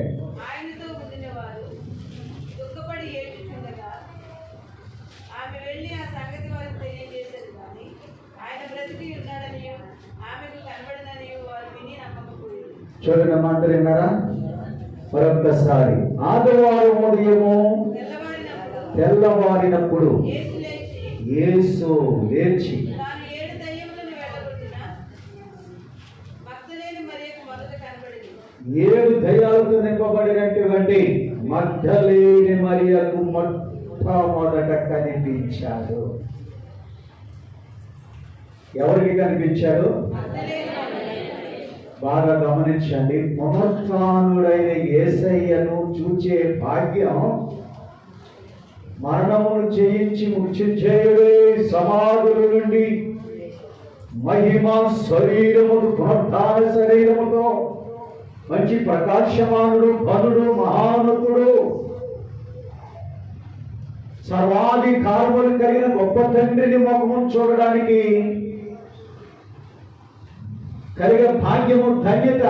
చూడండి, మాటలు విన్నారా? మరొక్కసారి. ఆదివారం ఉదయము తెల్లవారినప్పుడు యేసు లేచి 7 దయ్యాలతో నింపబడినటువంటి మగ్దలేని మరియకు మొట్టమొదట కనిపించాడు. ఎవరికి కనిపించాడు? బాగా గమనించండి. పునరుత్థానుడైన యేసయ్యను చూచే భాగ్యం మరణమును జయించి మృత్యుంజయుడై సమాధుల నుండి మహిమ శరీరమును పునరుత్థాన శరీరముతో మంచి ప్రకాశమానుడు, బలుడు, మహానతుడు, సర్వాధికారములు కలిగిన గొప్ప తండ్రిని ముఖము చూడడానికి కలిగే భాగ్యము ధన్యత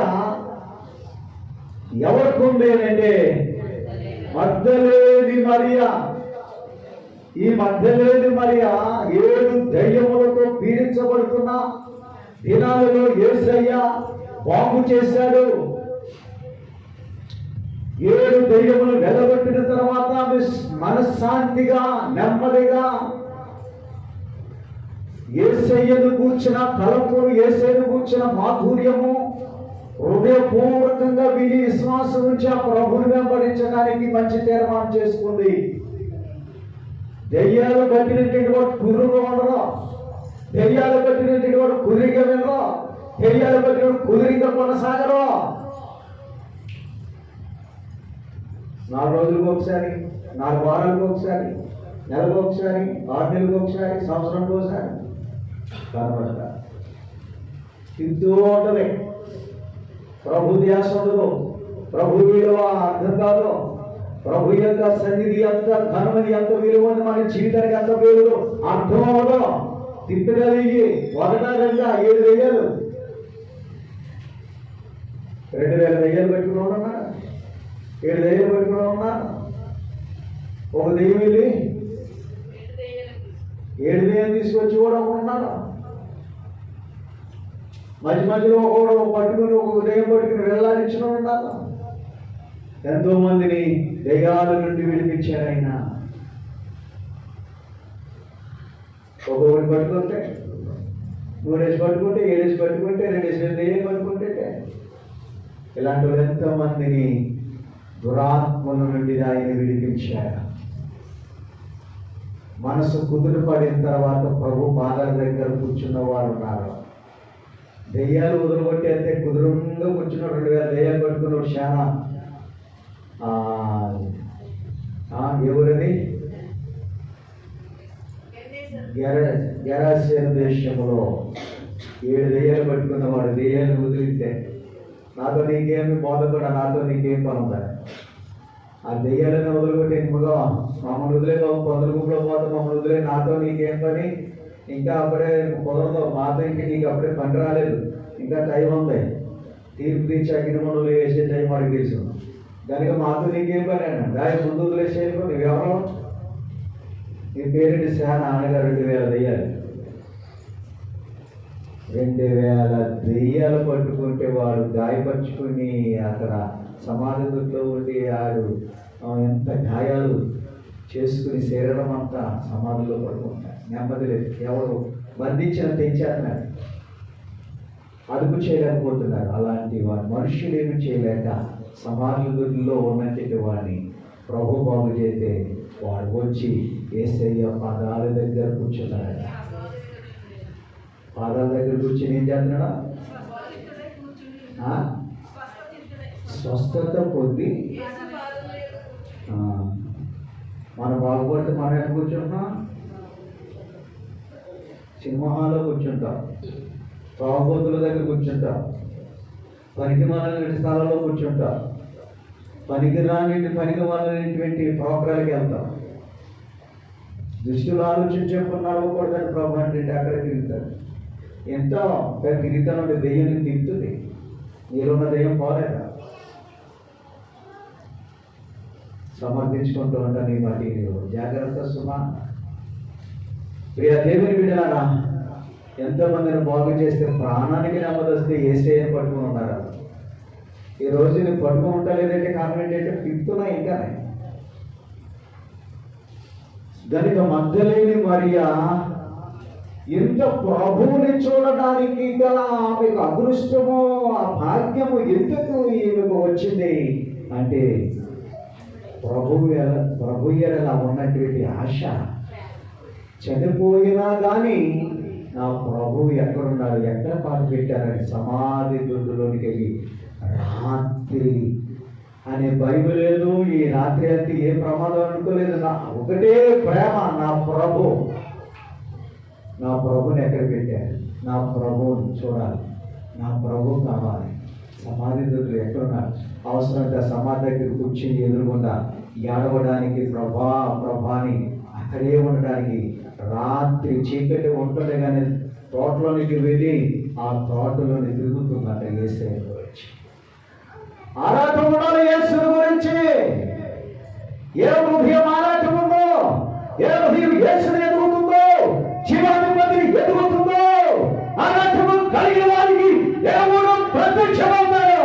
ఎవరికి ఉండేనంటే మగ్దలేని మరియా. ఈ మగ్దలేని మరియా 7 దయ్యములతో పీడించబడుతున్న దినాలలో యేసయ్య బాగు చేశాడు. 7 దయ్యములు వెలగొట్టిన తర్వాత మనశ్శాంతిగా నెమ్మదిగా యేసయ్యను కూర్చిన తలపురు, యేసయ్యను కూర్చిన మాధుర్యము హృదయపూర్వకంగా విని విశ్వాసం నుంచి ఆ ప్రభుని వెంబడించడానికి మంచి తీర్మానం చేసుకుంది. దెయ్యాలు పట్టినటువంటి వాడు కుర్రుగా ఉండరు, దెయ్యాలు పట్టినటువంటి వాడు కుర్రిగా వెళ్ళరు, దెయ్యాలు పట్టిన కుదిరిగా కొనసాగరు. 4 రోజులకు ఒకసారి, 4 వారాలకు ఒకసారి, నెలకు ఒకసారి, 6 నెలలకు ఒకసారి, సంవత్సరానికి ఒకసారి కనబడతారు. తింటూ ఉంటుంది. ప్రభు ధ్యాస ఉండదు, ప్రభు విలువ అర్థం కాదు, ప్రభు యొక్క సన్నిధి ఎంత ఘనమని, ఎంత విలువ ఉంది, మన జీవితానికి ఎంత విలువ అర్థం అవ్వదు. తిప్పగలిగి 1 2 7 దెయ్యాలు, 2000 దెయ్యాలు పెట్టుకుని ఉన్నా, 7 దెయ్యాలు పెట్టుకుని ఉన్నా. ఒక దెయ్యం వెళ్ళి 7 దెయ్యాలు తీసుకొచ్చి కూడా ఉన్నాడు. మధ్య మధ్యలో ఒక్కొక్కడు పట్టుకుని ఒక్కొక్క దెయ్యం పట్టుకుని వెళ్ళాలిచ్చిన ఉన్నారు. ఎంతో మందిని దెయ్యాల నుండి విడిపించారు ఆయన. ఒక్కొక్కటి పట్టుకుంటే 3 వేసి పట్టుకుంటే, 7 వేసి పట్టుకుంటే, 2 వేసి దెయ్యం పట్టుకుంటే, ఇలాంటి వాళ్ళు ఎంతో మందిని దురాత్మల నుండి ఆయన విడిపించారు. మనసు కుదురు పడిన తర్వాత ప్రభు పాదాల దగ్గర కూర్చున్న వారు ఉన్నారు. దెయ్యాలు వదిలిపెట్టి అంతే కుదురుగా కూర్చున్నాడు. 2000 దెయ్యాలు పట్టుకున్నాడు. చాలా ఎవరది గెరాసేను దేశంలో 7 దెయ్యాలు పట్టుకున్నవాడు. దెయ్యాలు వదిలితే నాతో నీకేమి బోధపడా, నాతో నీకేం పని ఉందా? ఆ దెయ్యాలను వదిలిపెట్టి ఇంకగా మమ్మల్ని వదిలే, కొందరు గుంపులో పోతే మమ్మల్ని వదిలే, నాతో నీకేం పని, ఇంకా అప్పుడే కుదరదు, మాతో ఇంక నీకు అప్పుడే పని రాలేదు, ఇంకా టైం ఉంది, తీర్పు తీర్చి అగ్నిమండలు వేసే టైం వాడికి తెలుసు, కనుక మాతో నీకేం పని అయినా దాని ముందు వదిలేసేయకు. నువ్వెవరో, నీ పేరెంట్ శాన అనగా 2000 దెయ్యాలు. 2000 దెయ్యాలు పట్టుకుంటే వాడు గాయపరుచుకుని అక్కడ సమాధిలో ఉండి ఆడు ఎంత గాయాలు చేసుకుని శరీరం అంతా సమాధిలో పడుకుంటాడు. నెమ్మది లేదు. ఎవరు బంధించిన తెంచేస్తున్నారు, అదుపు చేయలేకపోతున్నారు. అలాంటి వాడు మనుషులు ఏమి చేయలేక సమాధిలో ఉన్నటువంటి వాడిని ప్రభు బాగు చేస్తే వాడు వచ్చి యేసయ్య పాదాల దగ్గర కూర్చున్నాడు. పాదాల దగ్గర కూర్చొని ఏం చేస్తున్నాడా? స్వస్థత పొంది మనం బాగుపడితే మనం ఎక్కడ కూర్చుంటున్నాం? సినిమా హాల్లో కూర్చుంటాం, తాగుబోతుల దగ్గర కూర్చుంటాం, పనికి మాలిన స్థలాల్లో కూర్చుంటాం, పనికి మాలినటువంటి ప్రోగ్రాలకి వెళ్తాం. దుష్టులు ఆలోచించకుండా నడవకూడదని ప్రభు అంటే అక్కడ తిరుగుతాడు. ఎంతో తిరుగుతానంటే దెయ్యం తిరుగుతుంది. నీరున్న దెయ్యం పోలేదా? సమర్థించుకుంటూ ఉంటాను. ఈ మాట జాగ్రత్త సుమా. ప్రియ దేవుని బిడ్డలారా, ఎంతోమందిని బాగు చేస్తే ప్రాణానికి నెమ్మది వస్తే యేసయ్యను పట్టుకుని ఉన్నారు. ఈ రోజు నేను పట్టుకుని ఉండలేదంటే కారణం ఏంటంటే తిప్పుతున్నా ఇంకా. కనుక మగ్దలేని మరియా ఎంత ప్రభువుని చూడడానికి గల ఆమెకు అదృష్టమో, ఆ భాగ్యము ఎందుకు ఈమెకు వచ్చింది అంటే ప్రభు ఎడల ఉన్నటువంటి ఆశ. చనిపోయినా కానీ నా ప్రభు ఎక్కడున్నాడు, ఎక్కడ పాటు పెట్టారని సమాధి దొడ్డులోనికి వెళ్ళి రాత్రి అనే బైబిల్ లేదు. ఈ రాత్రి అంటే ఏ ప్రమాదం అనుకోలేదు. నా ఒకటే ప్రేమ, నా ప్రభుని ఎక్కడ పెట్టారు, నా ప్రభువుని చూడాలి, నా ప్రభు కావాలి. సమాధి దొడ్లు ఎక్కడున్నారు? అవసరంగా సమాధి దగ్గర కూర్చుని ఎదురుగుండా ఏడవడానికి ప్రభాని అక్కడే ఉండడానికి రాత్రి చీకటి ఉంటుండే కానీ తోటలోనికి వెళ్ళి ఆ తోటలోని తిరుగుతున్నట్ట యేసయ్య గురించి. ఆరాటం ఉండాలి యేసుని గురించి. ఏ హృదయం ఆరాటం ఉందో, ఏ హృదయం యేసుని ఎదుగుతుందో, జీవాధిపతిని ఎదుగుతుందో, ఆరాటము కలిగిన వారికి దేవుడు ప్రత్యక్షమవుతాడు,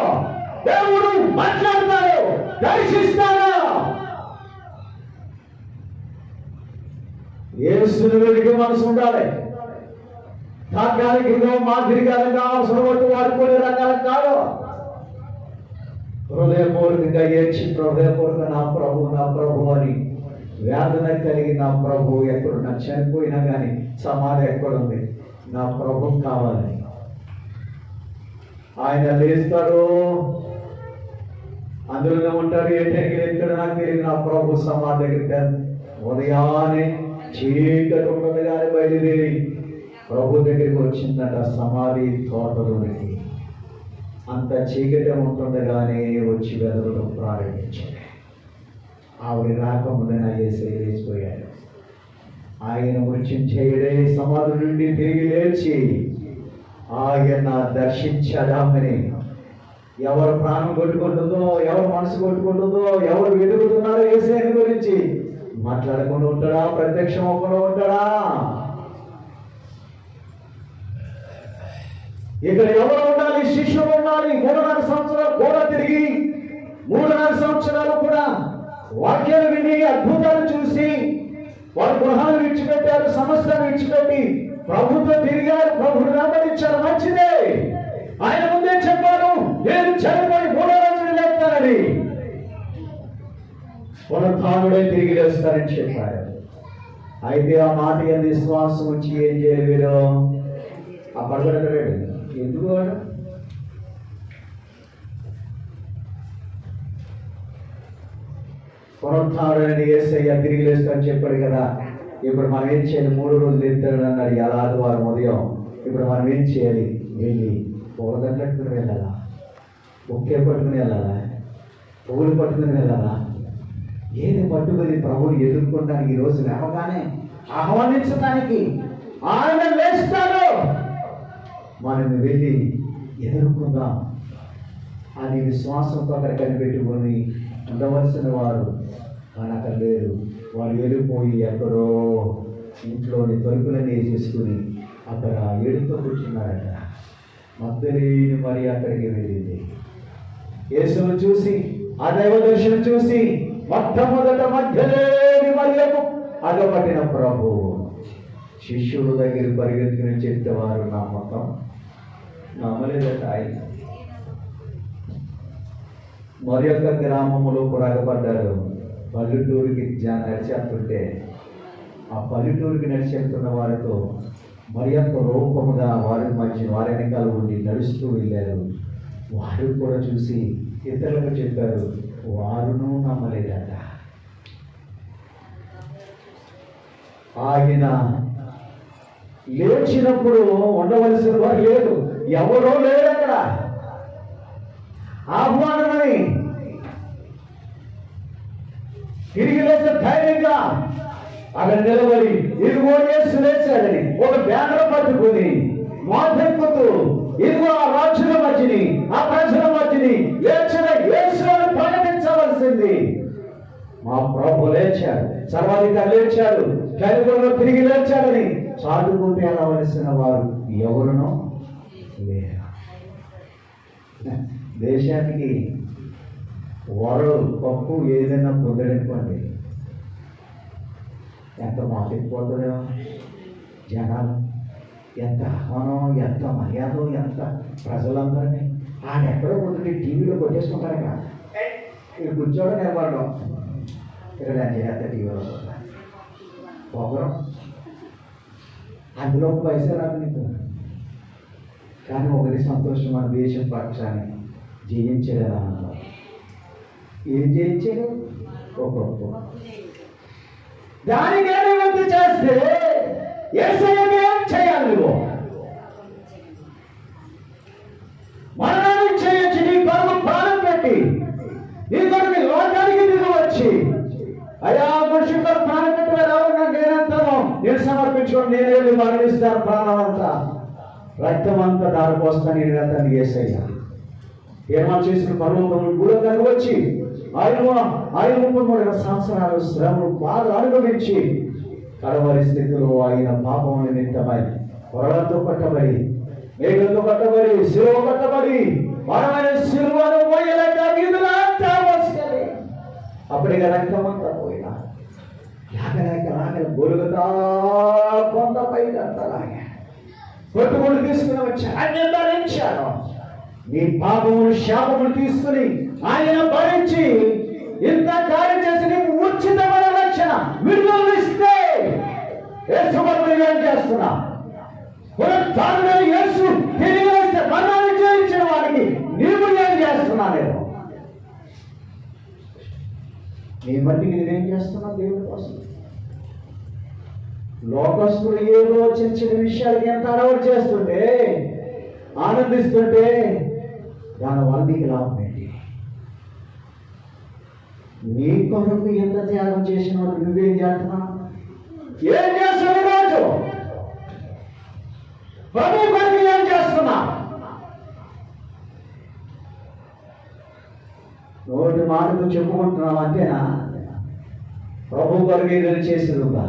దేవుడు మాట్లాడతాడు, దర్శిస్తాడు. యేసుని వెలిగి మనసు ఉండాలి. తాత్కాలికంగా మాదిరికాలంగా అవసరం పట్టు వాడుకునే రకాల కాదు. హృదయపూర్వకంగా ఏడ్చి హృదయపూర్వక నా ప్రభు అని వేదన కలిగి నా ప్రభు ఎక్కడున్నా, చనిపోయినా కానీ సమాధి ఎక్కడుంది, నా ప్రభు కావాలి. ఆయన లేస్తాడు, అందులోనే ఉంటాడు. ఏంటంటే లేస్తాడు నాకు తెలియదు. నా ప్రభు సమాధి దగ్గరికి ఉదయాన్నే చీకటి ఉండగానే బయలుదేరి ప్రభు దగ్గరికి వచ్చిందట సమాధి తోటలోనికి. అంత చీకటి ఉంటుండగానే వచ్చి వెదవడం ప్రారంభించాడు. ఆవిడ రాకముందని యేసయ్య లేచిపోయాడు. ఆయన మృత్యుంజయుడే సమాధి నుండి తిరిగి లేచి ఆయన దర్శించడామని. ఎవరు ప్రాణం కొట్టుకుంటుందో, ఎవరు మనసు కొట్టుకుంటుందో, ఎవరు వెతుకుతున్నారో యేసయ్య గురించి మాట్లాడకుండా ఉంటాడా? ప్రత్యక్షం అవ్వకుండా ఉంటాడా? ఇక్కడ ఎవరు ఉండాలి? శిష్యులు ఉండాలి. 3.5 సంవత్సరాలు కూడా తిరిగి 3.5 సంవత్సరాలు కూడా వాక్యాలు విని అద్భుతాలు చూసి వారు గృహాలు విడిచిపెట్టారు, సమస్యలు విడిచిపెట్టి ప్రభుత్వం తిరిగారు, ప్రభుని వెంబడించారు. మంచిదే. ఆయన ముందే చెప్పారు, నేను చనిపోయి 3వ రోజున లేస్తానని. పునరుత్థానుడే తిరిగి లేస్తారని చెప్పారు. అయితే ఆ మాట విశ్వాసం వచ్చి ఏం చేయాలి? వీరు ఆ పడగడలేడు. ఎందుకు వాడు? పునరుత్థానుడని యేసయ్య తిరిగి లేస్తారని చెప్పాడు కదా. ఇప్పుడు మనం ఏం చేయాలి? 3 రోజులు ఎత్తాడు అన్నాడు ఎలా ఆదివారం ఉదయం. ఇప్పుడు మనం ఏం చేయాలి? వెళ్ళి పూలదండ పట్టుకుని వెళ్ళాలా? బొక్కే పట్టుకుని వెళ్ళాలా? పువ్వులు పట్టుకుని వెళ్ళాలా? ఏది పట్టుకుని ప్రభుని ఎదుర్కొనడానికి ఈరోజు లేవగానే ఆహ్వానించడానికి ఆయన లేస్తాడు. మనం వెళ్ళి ఎదుర్కొందాం అని విశ్వాసంతో అక్కడ కనిపెట్టుకొని ఉండవలసిన వారు కానీ అక్కడ లేరు. వారు వెళ్ళిపోయి ఎక్కడో ఇంట్లోని తలుపులన్నీ వేసేసుకుని అక్కడ ఏడుతో కూర్చున్నారట. మగ్దలేని మరి అక్కడికి వెళ్ళింది. యేసును చూసి, ఆ దైవ దర్శనం చూసి మొట్టమొదట మగ్దలేని మరియకు అగపట్టిన ప్రభు శిష్యుల దగ్గర పరిగెత్తుకుని చెప్పేవారు నమ్మలేదట. ఆయన మరి యొక్క గ్రామంలో కూడా అగపడ్డారు. పల్లెటూరికి నడిచేస్తుంటే ఆ పల్లెటూరికి నడిచేస్తున్న వారితో మరి యొక్క రూపముగా వారి మధ్య వారి వెనకాల ఉండి నడుస్తూ వెళ్ళారు. వారు కూడా చూసి ఇతరులకు చెప్పారు. వారును నమ్మలేదట. ఆయన లేచినప్పుడు ఉండవలసిన వారు లేరు, ఎవరో లేరు అక్కడ. ఆహ్వానమని తిరిగి లేస్తే ధైర్యంగా అక్కడ నిలబడి ఇదిగో యేసు లేచాడని ఒక బ్యానర్ పట్టుకుని మోతెక్కుతూ ఇదిగో ఆ రాజుల మధ్యని, ఆ ప్రజల మధ్యని లేచిన యేసుని ప్రకటించవలసింది. మా ప్రభు లేచాడు, సర్వాధికారి లేచాడు, కలియుగంలో తిరిగి లేచాడని చాటుకుంటూ వెళ్ళవలసిన వారు ఎవరునో లేరు. దేశానికి వరలు పప్పు ఏదైనా పొందడనుకోండి, ఎంత మాటిపోతుందో జనాలు, ఎంత ఆహ్వానం, ఎంత మర్యాద, ఎంత ప్రజలందరినీ ఆడెక్కడో కొద్దిగా టీవీలో కొట్టేసుకుంటారు కదా. ఇక్కడ కూర్చోవడం నిలబడడం, ఇక్కడ ఎంత టీవీలో పొగరం, అందులో పైసా రాదు నీకు. కానీ ఒకటి సంతోషం, మన దేశం పక్షాన్ని జయించడం అన్నారు. ఏం జయించాడు? ఒక్కొక్క దానికి ఏమైనా చేస్తే యేసయ్యకి ఏం చేయాలి? నువ్వు మరణాన్ని చేయొచ్చు. నీ కొరకు ప్రాణం పెట్టి నీ కొరకు లోకానికి దిగి వచ్చి అయ్యా మనుషుల కొరకు ప్రాణం పెట్టి రావు, నాకు నేనంతాను నేను సమర్పించుకోండి, నేను వెళ్ళి మరణిస్తాను ప్రాణం అంతా. రక్తం అంతా దారిపోస్తా నేను వెళ్తాను యేసయ్య. ఏమో చేసిన పర్వతములు దూరంగా వచ్చి ఆయన 33 సంవత్సరాలు శ్రమలు బాధ అనుభవించి కడవరి స్థితిలో ఆయన పాపం నిమిత్తమై కొరలతో కట్టబడి, మేఘంతో కట్టబడి, శిలువ కట్టబడి, మనమైన శిలువను మోయలేక వీధులంతా వస్తుంది. అప్పటిగా రక్తం అంతా పోయినా లాగలేక గొలుగుతా కొంత పైన అంతలాగా కొట్టుకొని తీసుకుని వచ్చాను, ఆయన ధరించాను. నీ పాపములు శాపములు తీసుకుని ఆయన భరించి ఇంత కార్యం చేసి నీకు ఉచితమైన రక్షణ విడుదల ఇస్తే యేసు ఏం చేస్తున్నా? యేసు తిరిగి వస్తే మరణాన్ని జయించిన వాడికి నీవు ఏం చేస్తున్నా? నేను నీ మట్టికి నేనేం చేస్తున్నా దేవుడి కోసం? లోకస్తులు ఏదో చిన్న చిన్న విషయాలకి ఎంత అలవాటు చేస్తుంటే, ఆనందిస్తుంటే దానివల్ల నీకు లాభం ఏంటి? నీ కొరకు ఎంత త్యాగం చేసిన వాడు నువ్వేం చేస్తున్నావు? ఏం చేస్తున్నావు ఈరోజు? ప్రభు కొరకు ఏం చేస్తున్నా? నోటి మాటకు చెప్పుకుంటున్నావు అంతేనా? ప్రభు కొరకు ఏదైనా చేసేదిగా?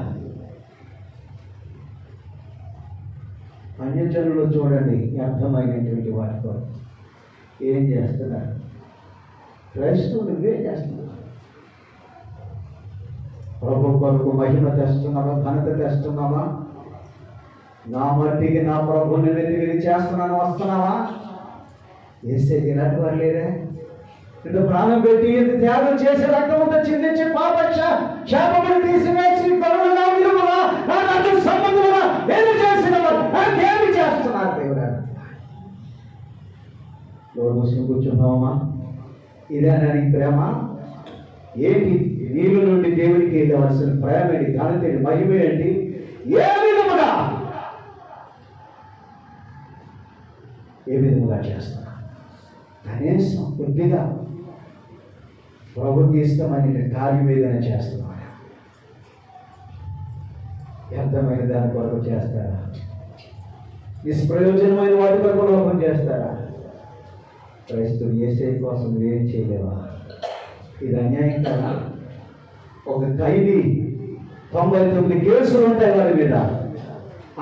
అన్యజనులు చూడండి, అర్థమైనటువంటి వాటి కొరకు ఏం చేస్తున్నారు? క్రైస్తవులు నువ్వేం చేస్తున్నారు? ప్రభు కొరకు మహిమ తెస్తున్నావా? ఘనత తెస్తున్నావా? నా మట్టికి నా ప్రభుని వెతికి చేస్తున్నాను వస్తున్నావా? వేస్తే ఇలాంటి వారు లేరే? ఇంత ప్రాణం పెట్టి ఇంత త్యాగం చేసే రక్తముతో చిందించి పాప శాపములు తీసివేసి కరుణ విలువలా నాకు సంబంధములా ఏమి చేసిన వారు నాకేమి చేస్తున్నారు? దేవుడా, ఎవరు ముస్లిం కూర్చున్నావమ్మా? ఇదేనా నీ ప్రేమ? ఏంటి నీళ్ళ నుండి దేవుడికి వెళ్ళవలసిన ప్రేమ ఏంటి? ఘనత ఏంటి? మహిమ ఏంటి? ఏ విధముగా చేస్తున్నా? కనీసం కొద్దిగా ప్రభుకి ఇష్టమైన కార్యం ఏదైనా చేస్తున్నాడా? వ్యర్థమైన దాని కొరకు చేస్తారా? నిష్ప్రయోజనమైన వాటి కొరకు లోపం చేస్తారా? క్రైస్తవులు యేసయ్య కోసం ఏం చేయలేవా? ఇది అన్యాయం కదా? ఒక ఖైదీ 99 కేసులు ఉంటాయి వారి మీద,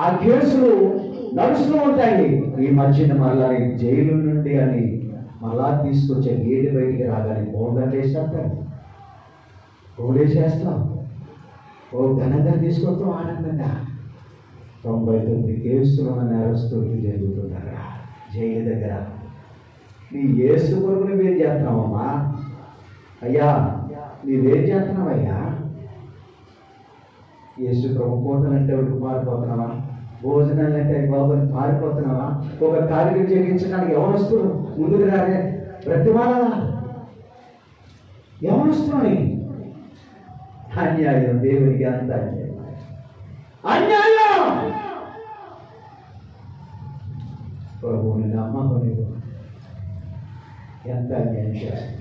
ఆ కేసులు నడుస్తూ ఉంటాయి. ఈ మధ్యన మళ్ళా జైలు నుండి అని మళ్ళా తీసుకొచ్చే గేటు బయటికి రాగానే పోగేసేస్తాడు, పోగేసేస్తాం. ఓ ఘనంగా తీసుకొస్తాం ఆనందంగా. 99 కేసులు ఉన్న నేరస్తుడికి జరుగుతున్నారా జైలు దగ్గర? నీ యేసు కొరకు నువ్వేం చేస్తున్నావమ్మా? అయ్యా నీవేం చేస్తున్నావయ్యా? యేసు ప్రభు కోటలంటే ఒకటి మారిపోతున్నావా? భోజనాలు అంటే బాబుని పారిపోతున్నావా? ఒక కార్యం జరిగించడానికి ఎవరొస్తున్నారు? ముందుకు రారే ప్రతిమాలా ఎవరొస్తున్నాయి? అన్యాయం, దేవునికి అంత అన్యాయం. ప్రభువుని నమ్మకం ఎంత అన్యాయం చేస్తుంది.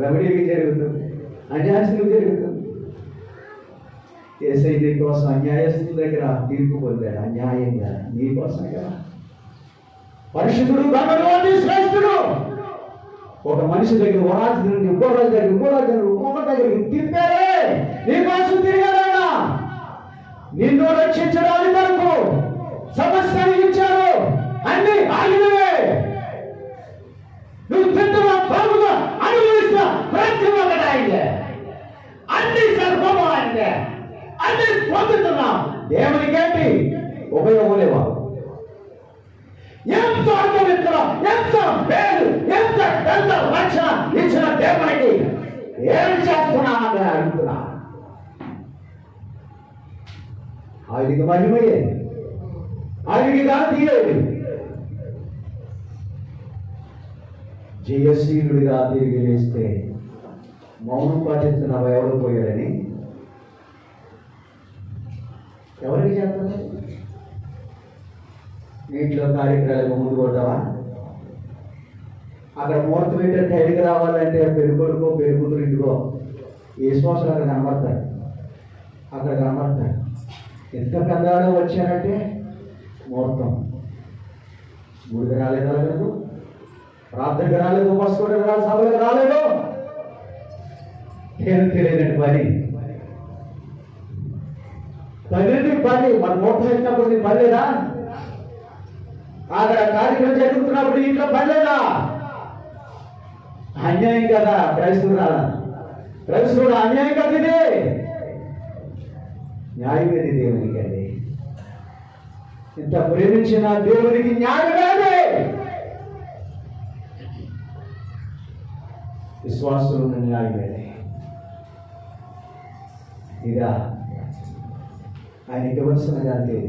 రమణీకి జరుగుతుంది, అన్యాయస్తులకు జరుగుతుంది. యేసయ్య కోసం అన్యాయస్తుల దగ్గర తీర్పు పొందాడు, అన్యాయంగా నీ కోసమే కదా. పరిశుద్ధుడు, భగవంతుడు, శ్రేష్ఠుడు. ఒక మనిషి దగ్గర ఓ రాజు నుండి ఇంకో రాజు దగ్గర, ఇంకో రాజు దగ్గర, ఇంకొక దగ్గరికి తిప్పారే నీ కోసం తిరిగారా? నిన్ను రక్షించడానికి వరకు సమస్యలు ఇచ్చారు, అన్ని ఆగినవే. నువ్వు తింటున్నా, బాగుగా అనుభవిస్తున్నా, ప్రతి ఒక్కటి ఆయనే, అన్ని సర్వము ఆయనే, అన్ని పొందుతున్నాం. దేవునికి ఏంటి ఉపయోగం లేవా? ఎంత అనుభవిస్తున్నాం, ఎంత పేరు, ఎంత పెద్ద రక్షణ ఇచ్చిన దేవునికి ఏమి చేస్తున్నామని అడుగుతున్నా. ఆయనకి మహిమయ్యే, ఆయనకి తీయలేదు. జయశీలుడిగా తిరిగి లేస్తే మౌనం పాటిస్తున్నావా? ఎవరు పోయారని ఎవరికి చేస్తాను? నీటిలో కార్యక్రమాలకు ముందు కొడతావా? అక్కడ ముహూర్తం ఏంటంటే టైంకి రావాలంటే పెరుగుడుకో పెరుగుతురు ఇంటికో ఏ శ్వాసలు అక్కడ కనబడతాడు, అక్కడ కనబడతాడు. ఎంత పెద్దవాడు వచ్చానంటే ముహూర్తం. గుడికి రాలేదు, రాలేదు, ప్రార్థనకు రాలేదు, ఉపవాసుకోవడానికి రాలేదు, సభలకు రాలేదు. నేను తెలియదండి పని మన ముహూర్తం వచ్చినప్పుడు నీ పని లేదా? అక్కడ కార్యక్రమం జరుగుతున్నప్పుడు ఇంట్లో పని లేదా? అన్యాయం కదా క్రైస్తవుడు అన్యాయం కదా ఇది. న్యాయం ఏది దేవునికి? అది ఇంత ప్రేమించిన దేవునికి న్యాయం ఏది? విశ్వాసం న్యాయం ఏది? ఇదా ఆయనకి ఇవ్వాల్సిన దానికి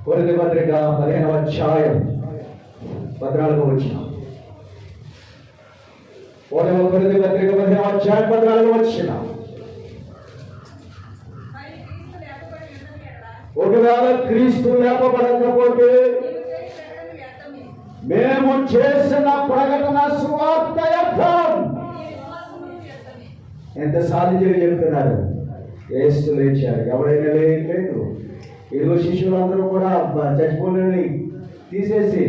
కొరింథీ పత్రిక 15వ అధ్యాయం 14వ వచనం. కొరింథీ పత్రిక 15వ అధ్యాయం 14వ వచనం. ఒకవేళ క్రీస్తు లేపబడకపోతే మేము చేసిన ప్రకటన సువార్త వ్యర్థం. ఎంత సాధించి చెప్తున్నారు. యేసు లేచారు, ఎవరైనా లేదు. ఇదిగో శిష్యులందరూ కూడా చచ్చిపోలేని తీసేసి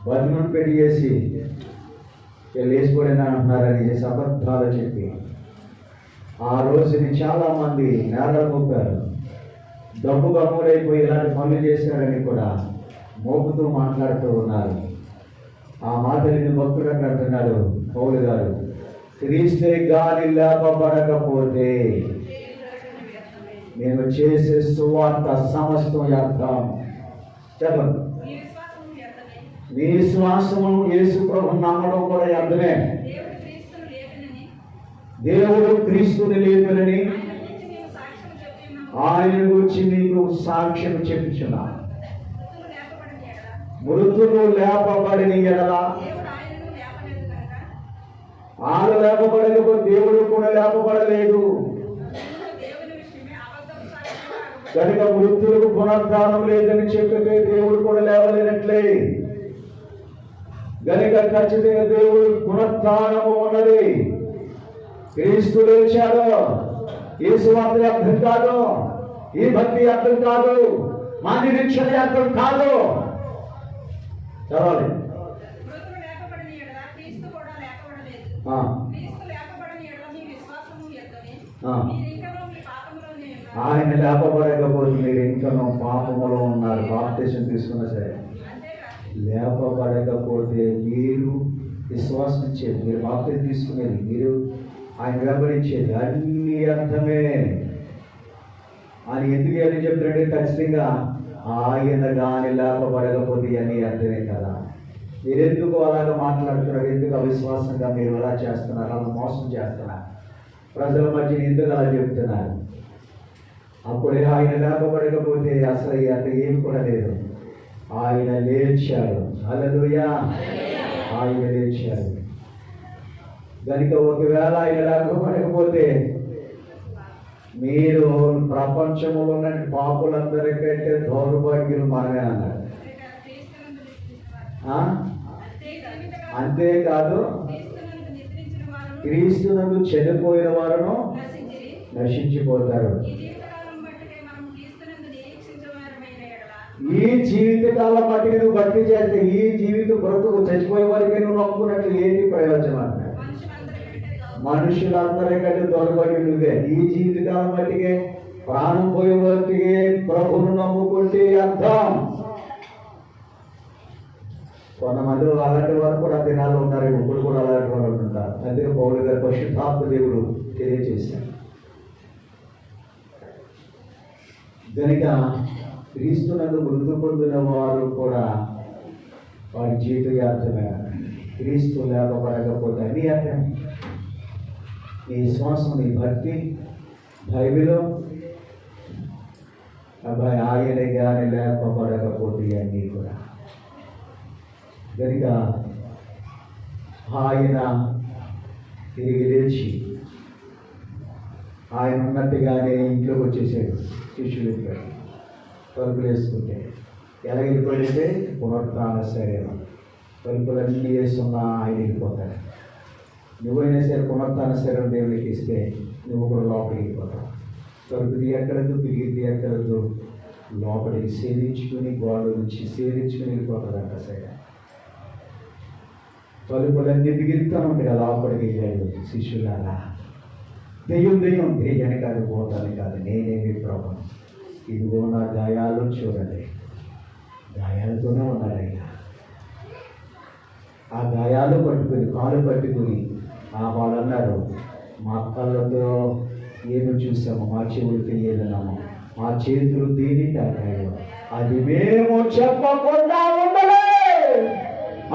బతిమను పెట్టి చేసి లేచిపోయినా అంటున్నారని చేసి అబద్ధాలు చెప్పి ఆ రోజుని చాలామంది నేరాలు మోపారు. డబ్బు గమ్ముడైపోయి ఇలాంటి పనులు చేశారని కూడా మోపుతూ మాట్లాడుతూ ఉన్నారు. ఆ మాటని భక్తుడు అంటున్నాడు పౌలు గారు, క్రీస్తే గాలి లేపబడకపోతే నేను చేసే సువార్త సమస్తం వ్యర్థం. చెప్పండి, మీ విశ్వాసము యేసు ప్రభు నమ్మడం కూడా వ్యర్థమే. దేవుడు క్రీస్తుని లేపనని ఆయన గురించి నీకు సాక్ష్యం చెప్పుచున్నా. మృతులు లేపబడిన ఎడల వాళ్ళు లేపబడకపోతే దేవుడు కూడా లేపబడలేదు కనుక మృతులకు పునరుద్ధానం లేదని చెప్పితే దేవుడు కూడా లేవలేనట్లే. కనుక ఖచ్చితంగా దేవుడు పునరుద్ధానము ఉన్నది. క్రీస్తు లేచాడు. ఈ సువార్త అర్థం కాదు, ఈ భక్తి అర్థం కాదు, మా నిరీక్షణ అర్థం కాదు. చదవాలి. ఆయన లేపబడకపోతే మీరు ఇంకా పాపములో ఉన్నారు. బాప్తిసం తీసుకున్నా సరే లేపబడకపోతే మీరు విశ్వాసం ఇచ్చేది, మీరు బాప్తిసం తీసుకునేది, మీరు ఆయన వెంబడించేది అన్ని అర్థమే అని ఎందుకు అని చెప్తున్నాడే? ఖచ్చితంగా ఆయన కానీ లేపబడకపోతే అని అర్థమే కదా. మీరు ఎందుకు అలాగా మాట్లాడుతున్నారు? ఎందుకు అవిశ్వాసంగా మీరు ఎలా చేస్తున్నారు? అలా మోసం చేస్తున్నారు. ప్రజల మధ్య ఎందుకు అలా చెప్తున్నారు? అప్పుడే ఆయన లేపబడకపోతే అసలు అంటే ఏమి కూడా లేదు. ఆయన లేచాడు. హల్లెలూయా, ఆయన లేచాడు. కనుక ఒకవేళ ఆయన లేకపోతే మీరు ప్రపంచంలో ఉన్న పాపులందరికంటే దౌర్భాగ్యులు మనమే అన్నాడు. అంతేకాదు క్రీస్తునందు చనిపోయిన వారును నశించిపోతారు. ఈ జీవితకాలం మట్టికి నువ్వు భక్తి చేస్తే ఈ జీవిత బ్రతుకు చచ్చిపోయే వారికి నువ్వు నమ్ముకున్నట్లు ఏంటి ప్రయోజనం అన్నాడు. మనుషులందరికంటే దౌర్భాగ్యులుగా ఈ జీవితకాలం మట్టికే ప్రాణం పోయే వారికి ప్రభువును నమ్ముకుంటే అర్థం. కొంతమంది అలాంటి వారు కూడా దినాలు ఉన్నారు, ఇప్పుడు కూడా అలాంటి వారు ఉంటారు. అందుకే పౌలు గారు పరిశుద్ధాత్మ దేవుడు తెలియజేశారు. కనుక క్రీస్తునందు మృతి పొందిన వారు కూడా వారి జీవిత యాత్రమే. క్రీస్తు లేపబడకపోతే అన్ని అర్థం. నీ విశ్వాసం, నీ భక్తి, బైబిలు అబ్బాయి ఆయన కానీ లేపబడకపోతే అన్నీ కూడా. కనుక ఆయన తిరిగి లేచి ఆయన ఉన్నట్టుగానే ఇంట్లోకి వచ్చేసాడు. శిష్యులు తలుపులు వేసుకుంటే ఎలా వెళ్ళిపోయితే పునరుత్థాన శరీరం తలుపులన్నీ వేస్తున్నా ఆయన వెళ్ళిపోతాడు. నువ్వైనా సరే పునరుత్థాన శరీరం దేవునికి ఇస్తే నువ్వు కూడా లోపలికి పోతావు. తలుపుది ఎక్కడదు, పిరిగిది ఎక్కడదు, లోపలికి సేవించుకుని గోడ నుంచి సేవించుకుని వెళ్ళిపోతుందంట సరే. తలుపులన్నీ బిగిరుతూ ఉంటాయి కదా లోపలికి వెళ్ళాడు. శిష్యులారా, దెయ్యం దెయ్యాన్ని కాదు, పోతాను కాదు, నేనేమి ప్రభు, ఇదిగో నా గాయాలు చూడండి. గాయాలతోనే ఉన్నాడు ఆయన. ఆ గాయాలు పట్టుకుని, కాలు పట్టుకుని వాళ్ళు అన్నారు, మా కళ్ళతో ఏమి చూసాము, మా చెవులతో ఏదన్నాము, మా చేతులు దేని తాకాయో అది మేము చెప్పకుండా ఉండలే.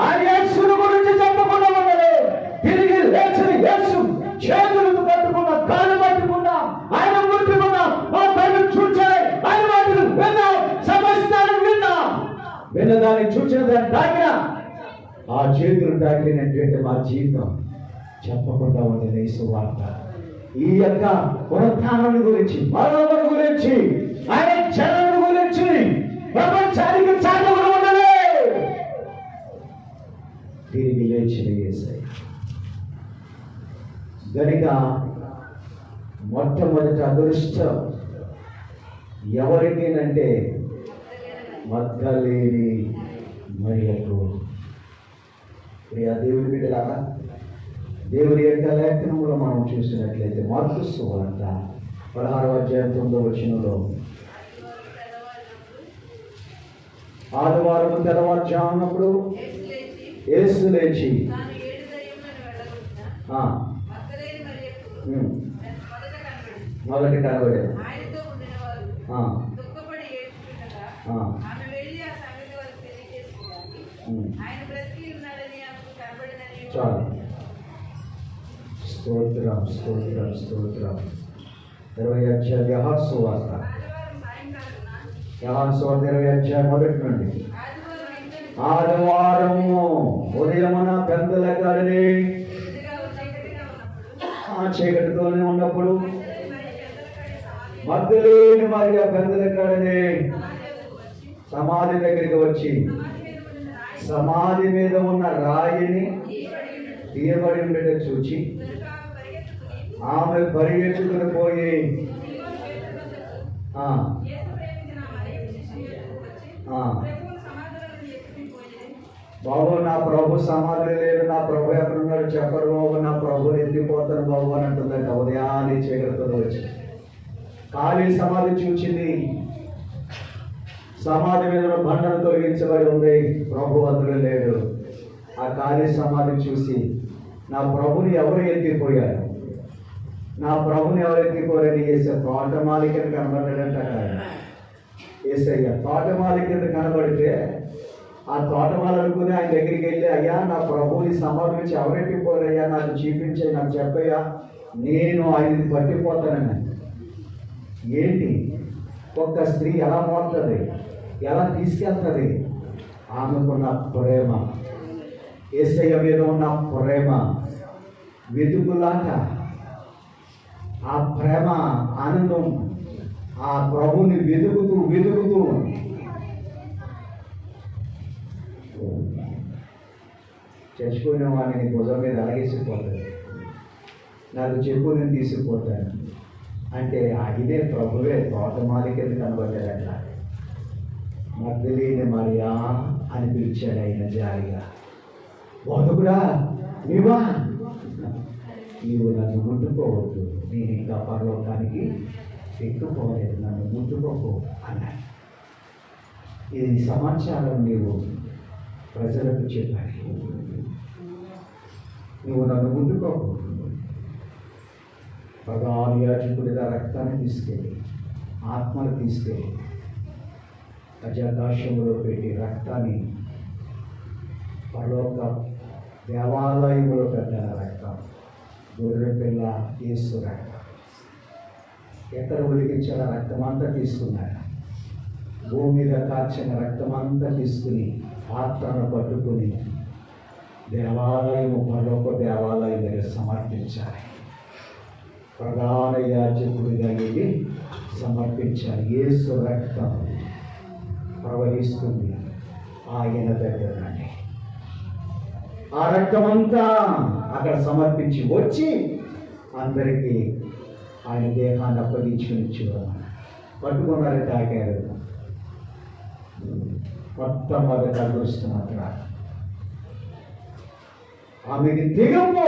ఆ యేసుని గురించి చెప్పకుండా ఉండలే. తిరిగి లేచిన యేసు చేతులకు పట్టుకున్నా, కాలు పట్టుకున్నా, ఆయన ముట్టుకున్నా, మా కళ్ళు చూచాయి, ఆయన వాటిని విన్నాం, సమస్తాన్ని విన్నదాన్ని చూసిన దాన్ని తాకినా, ఆ చేతులు తాకినటువంటి మా జీవితం చెప్పకుండా ఉంది యేసు వార్త. ఈ యొక్క పునరుత్థానం గురించి, మరణం గురించి, ఆయన జనం గురించి ప్రపంచానికి చాటలు ఉండలే. తిరిగి లేచిన యేసయ్య గనుక మొట్టమొదటి అదృష్టం ఎవరికేనంటే మగ్దలేని మరియకు. ప్రియ దేవుని బిడ్డలారా, దేవుడి యొక్క లేఖనంలో మనం చూసినట్లయితే మార్కు సువార్త 16వ అధ్యాయం 9వ వచనంలో, ఆదివారం తెల్లవారుజామునప్పుడు యేసు లేచి మొదటి కనబడాడు. చాలు. స్తోత్రం, స్తోత్రం, స్తోత్రం. 20వ అధ్యాయం యోహాను సువార్త 20వ అధ్యాయం మొదటి నుండి. ఆదివారము ఉదయమున పెందల కాడని చీకటితోనే ఉన్నప్పుడు మగ్దలేని మరియ పెందల కాడని సమాధి దగ్గరికి వచ్చి సమాధి మీద ఉన్న రాయిని తీయబడి ఉండేట చూచి ఆమె పరిగెత్తుకుని పోయి బాబు, నా ప్రభు సమాధి లేదు, నా ప్రభు ఎక్కడున్నాడు చెప్పరు బాబు, నా ప్రభు ఎత్తిపోతాను బాబు అని అంటుందంట. ఉదయాన్నే చీకటితో వచ్చి ఖాళీ సమాధి చూచింది. సమాధి మీద బండను తొలగించబడి ఉంది, ప్రభు అందులో లేడు. ఆ ఖాళీ సమాధి చూసి నా ప్రభుని ఎవరు ఎత్తిపోయారు, నా ప్రభుని ఎవరు ఎత్తిపోయారని వేసే తోటమాలి కింద కనబడ్డాడంట. ఏసయ్య తోటమాలి కింద కనబడితే ఆ తోటమాలి అనుకుని ఆయన దగ్గరికి వెళ్ళి, అయ్యా నా ప్రభుని సమాధి నుంచి ఎవరు ఎత్తిపోయారయ్యా, నాకు చూపించే, నాకు చెప్పయ్యా, నేను ఆయన్ని పట్టిపోతానని. ఏంటి ఒక్క స్త్రీ ఎలా మోస్తుంది, ఎలా తీసుకెళ్తుంది? ఆమెకున్న ప్రేమ, యేసయ్య మీద ఉన్న ప్రేమ వెతుకులాట, ఆ ప్రేమ ఆనందం, ఆ ప్రభుని వెతుకుతూ వెతుకుతూ చచ్చిపోయిన వాడిని భుజం మీద అలగేసిపోతాడు. నాకు చెప్పు, నేను తీసుకుపోతాను అంటే అడిగే ప్రభువే తోటమాలి కింద కనబడ్డాడట. మగ్దలేని మరియా అని పిలిచాడు ఆయన జాలిగా. బోధకుడా, నీవు నన్ను ముట్టుకోవద్దు, నేను ఇంకా పరలోకానికి ఎక్కిపోలేదు, నన్ను ముట్టుకోకు అన్నాడు. ఇది సమాచారం నీవు ప్రజలకు చెప్పాలి. నువ్వు నన్ను ముట్టుకోకు. ప్రధాన యాజకుడిగా రక్తాన్ని తీసుకెళ్ళి, ఆత్మను తీసుకెళ్ళి అజాకాశంలో పెట్టి రక్తాన్ని పరలోక దేవాలయంలో పెట్టిన రక్తం, గొర్రె పిల్ల యేసు రక్తం. ఎక్కడ ఉడికించిన రక్తం అంతా తీసుకున్నాడు. భూమి మీద కార్చిన రక్తం అంతా తీసుకుని పాత్రను పట్టుకుని దేవాలయము, పరలోక దేవాలయం దగ్గర సమర్పించాలి. ప్రధాన యాజకుడిగా ఇది సమర్పించాలి. యేసు రక్తం ప్రవహిస్తుంది ఆయన దగ్గర. ఆ రక్తమంతా అక్కడ సమర్పించి వచ్చి అందరికీ ఆయన దేహాన్ని అప్పగించుకుని ఇచ్చేవారు. పట్టుకున్నారని తాకారు. మొట్టమొదట అదృష్టం ఆమెకి తెగంపు,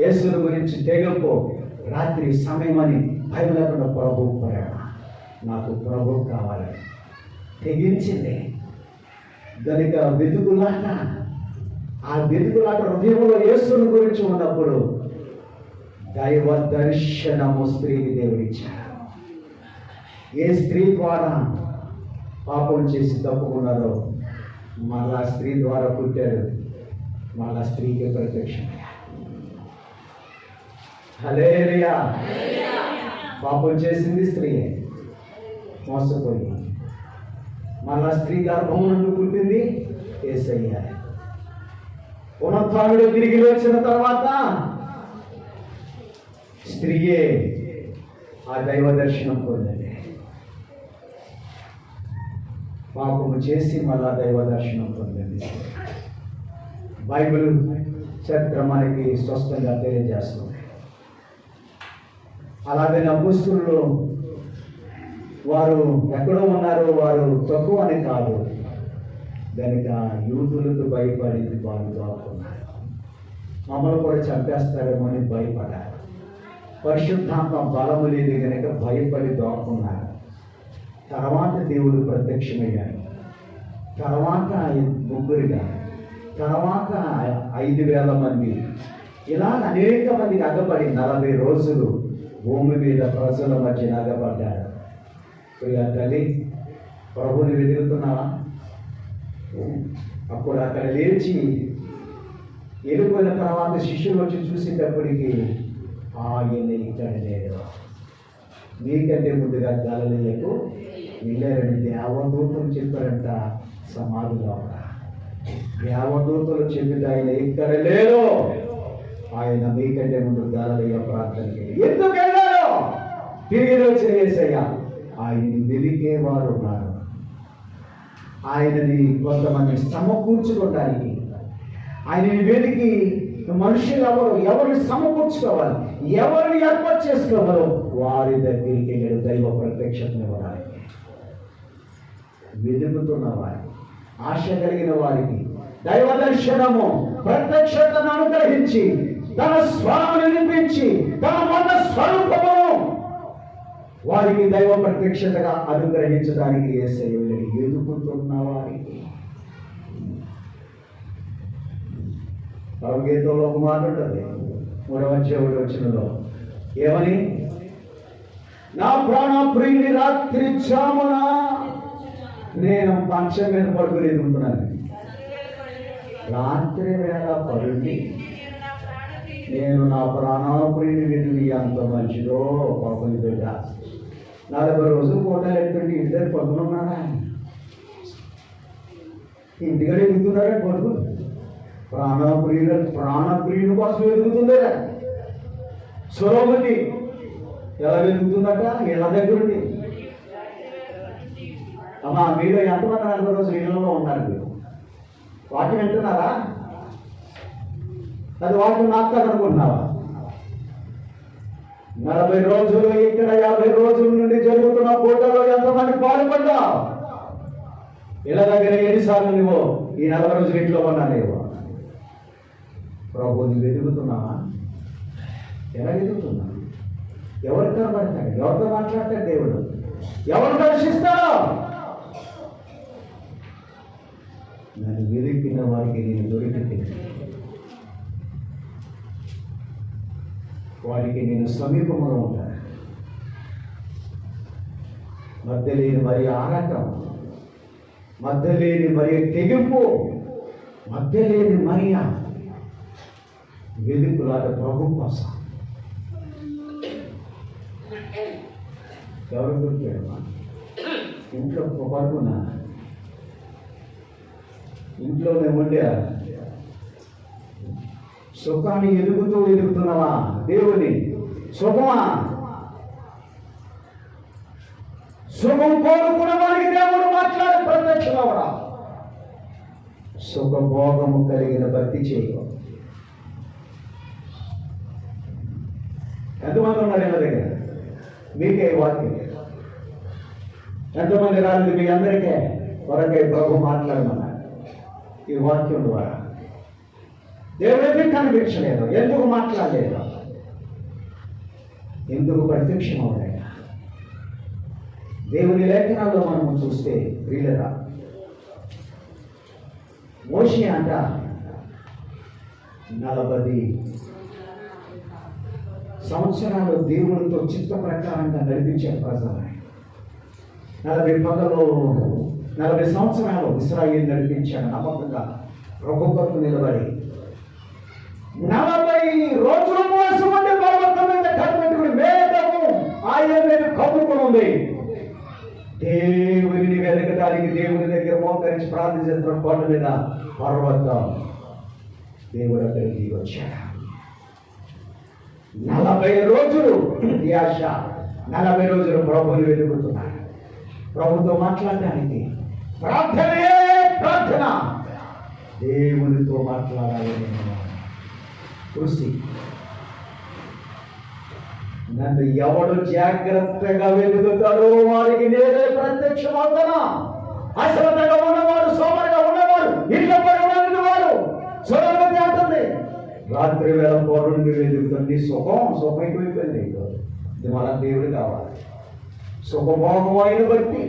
యేసుని గురించి తెగంపు. రాత్రి సమయమని భయం లేకుండా ప్రభు ప్రేమ, నాకు ప్రభు కావాలని తెగించింది. దానికి వెతుకులాట, ఆ వెతుకులాట హృదయంలో యేసుని గురించి ఉన్నప్పుడు దైవ దర్శనము స్త్రీకి దేవుడిచ్చాడు. ఏ స్త్రీ ద్వారా పాపం చేసి తప్పుకున్నారో మళ్ళా స్త్రీ ద్వారా పుట్టాడు, మళ్ళా స్త్రీకి ప్రత్యక్షమయ్యాడు. హల్లెలూయా. పాపం చేసింది స్త్రీయే, మోసపోయి మళ్ళా స్త్రీ గర్భం నుండి పుట్టింది యేసయ్య. పునరుత్థానుడు తిరిగి లేచిన తర్వాత స్త్రీయే ఆ దైవ దర్శనం పొందండి. పాపము చేసి మళ్ళా దైవ దర్శనం పొందండి. బైబిల్ చరిత్ర మనకి స్పష్టంగా తెలియజేస్తుంది. అలాగని అపోస్తలులు వారు ఎక్కడో ఉన్నారు, వారు తక్కువ అని కాదు, దానికి ఆ యూదులకు భయపడి వారు దాక్కున్నారు. మమ్మల్ని కూడా చంపేస్తారేమో అని భయపడ్డారు. పరిశుద్ధాత్మ బలము లేదు కనుక భయపడి దాక్కున్నారు. తర్వాత దేవుడు ప్రత్యక్షమయ్యాడు. తర్వాత 3 తర్వాత 5,000 మంది, ఇలా అనేక మందికి అగపడి 40 రోజులు భూమి మీద ప్రజల మధ్య అగపడ్డాడు. ప్రియ తల్లి, ప్రభుని వెతుకుతున్నావా? అప్పుడు అక్కడ లేచి వెళ్ళిపోయిన తర్వాత శిష్యులు వచ్చి చూసేటప్పటికి ఆయన ఇక్కడ లేడు. మీకంటే ముందుగా గలిలయకు వెళ్ళారని దేవదూతలు చెప్పారంట. సమాధిలో దేవదూతలు చెప్పితే ఆయన ఇక్కడ లేడు. ఆయన మీకంటే ముందు గలిలయ ప్రాంతానికి ఎందుకు వెళ్ళారు? తిరిగి వచ్చి యేసయ్య ఆయన్ని వెలికేవారు ఉన్నారు. ఆయనని కొంతమంది సమకూర్చుకోవడానికి, ఆయనని వెలికి మనుషులు ఎవరిని సమకూర్చుకోవాలి, ఎవరిని ఏర్పాటు చేసుకోవాలో వారి దగ్గరికి వెళ్ళాడు. దైవ ప్రత్యక్షతను ఇవ్వడానికి వెతుకుతున్న వారికి, ఆశ కలిగిన వారికి దైవ దర్శనము ప్రత్యక్షతను అనుగ్రహించి తన స్వరాన్ని వినిపించి తన మన స్వరూపము వారికి దైవ ప్రత్యక్షతగా అనుగ్రహించడానికి యేసయ్య ఎదుగుతున్న వారికి. పరమగీతంలో ఒక మాట ఉంటుంది, 3వ ఏమని? నా ప్రాణ ప్రియుని రాత్రి జామున నేను మంచం మీద పడుకుని ఎదుగుతున్నాను. రాత్రి వేళ పడుండి నేను నా ప్రాణప్రియుని వెతుకి అంత మంచిదో పాపం బిడ్డ. 40 రోజులు కోటలు ఎత్తుంటే ఇంటి దగ్గర పడుకున్నాడా? ఇంటికాడ ఎదుగుతున్నారా? పడుకు ప్రాణప్రియుని కోసం ఎదుగుతుందా? సొలోమతి ఎలా వెతుకుతుందట? ఎలా దగ్గరుండి. అమ్మా, మీరు ఎంతమంది 40 రోజులు ఇళ్లలో ఉన్నారు? మీరు వాటిని వింటున్నారా? అది వాటిని నాకు అనుకుంటున్నావా? 40 రోజులు ఇక్కడ 50 రోజుల నుండి జరుగుతున్న పూటలో ఎంతమంది పాల్పడ్డా? ఇళ్ళ దగ్గర ఎన్నిసార్లు నువ్వు ఈ 40 రోజులు ఇంట్లో ఉన్నానేవో? ప్రభు నువ్వు వెతుకుతున్నావా? ఎలా వెతుకుతున్నా? ఎవరు కనబడతాడు? ఎవరితో మాట్లాడతాడు దేవుడు? ఎవరు దర్శిస్తాడో? నన్ను వెతికిన వారికి నేను దొరికి వారికి నేను సమీపంలో ఉంటాను. మధ్య లేని మరి ఆరాటం, మధ్య లేని మరి తెగింపు, మధ్య లేని మరి వెలుగులాట ప్రభు కోసం. ఎవరు దొరికాడమ్మా? ఇంట్లో పడుకున్నా, ఇంట్లోనే ఉండే సుఖాన్ని ఎదుగుతున్నావా? దేవుని సుఖమా? సుఖం కోరుకున్న వారికి దేవుడు మాట్లాడే ప్రత్యక్షమవడా? సుఖభోగము కలిగిన భక్తి చేయవు. ఎంతమంది ఉన్నారు ఇళ్ళ దగ్గర? మీకే వాక్యం. ఎంతమంది రాలేదు? మీ అందరికీ కొరకై ప్రభు మాట్లాడమన్నారు ఈ వాక్యం ద్వారా. దేవుడు ఎందుకు కనిపించలేదు? ఎందుకు మాట్లాడలేదు? ఎందుకు ప్రత్యక్షం అవ్వలేదా? దేవుని లేఖనాల్లో మనము చూస్తే ప్రియులరా, మోషే అంట 40 సంవత్సరాలు దేవునితో చిత్త ప్రకారంగా నడిపించారు ప్రజలని. 40 సంవత్సరాలు ఇశ్రాయేలు నడిపించాడు నమ్మకంగా ప్రభు కొరకు నిలబడి. 40 రోజుల కోసం ఉండే పర్వతం మీద కనిపెట్టుకుని మేఘము ఆయన మీద కమ్ముకుని ఉంది. దేవుని వెతకడానికి దేవుని దగ్గర మోకరించి ప్రార్థన చేస్తున్న కొండ మీద పర్వతం దేవుడు అక్కడికి వచ్చాడు. 40 రోజులు ధ్యాస, 40 రోజులు ప్రభుని వెతుకుతున్నాడు. ప్రభుతో మాట్లాడడానికి ప్రార్థనే ప్రార్థన. దేవునితో మాట్లాడాలని కృషి. నన్ను ఎవడు జాగ్రత్తగా వెతుకుతాడో వారికి నేనే ప్రత్యక్షమవుతానా. అశ్రద్ధగా ఉన్నవాడు, సోమరిగా ఉన్నవాడు, ఇంట్లో పడి వాడు సోమరి అంటుంది. రాత్రి వేళ పౌరుడిని వెతుకుతుంది. సుఖం ఎక్కువైపోయింది. ఇది మన దేవుడు కావాలి. సుఖభోగమైన బట్టి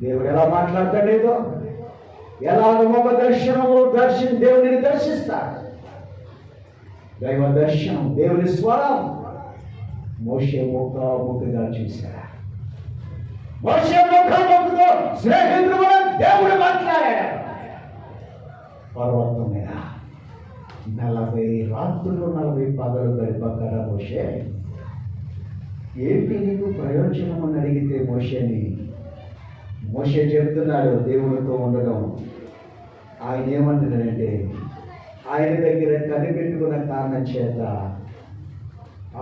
దేవుడు ఎలా మాట్లాడతాడేదో, ఎలాగ ఒక దేవుడిని దర్శిస్తాడు. దైవ దర్శనం, దేవుని స్వరం మోషే ముఖాముఖిగా చూశాడు. మోషే ముఖాముఖితో స్నేహితుడు దేవుడు మాట్లాడాడు. పర్వతం మీద 40 రాత్రులు 40 పగలు గడిపక్కడ మోషే ఏంటి నీకు ప్రయోజనం అని అడిగితే మోషే చెప్తున్నాడు దేవునితో ఉండడం. ఆయన ఏమంటున్నాడంటే ఆయన దగ్గర కనిపెట్టుకున్న కారణం చేత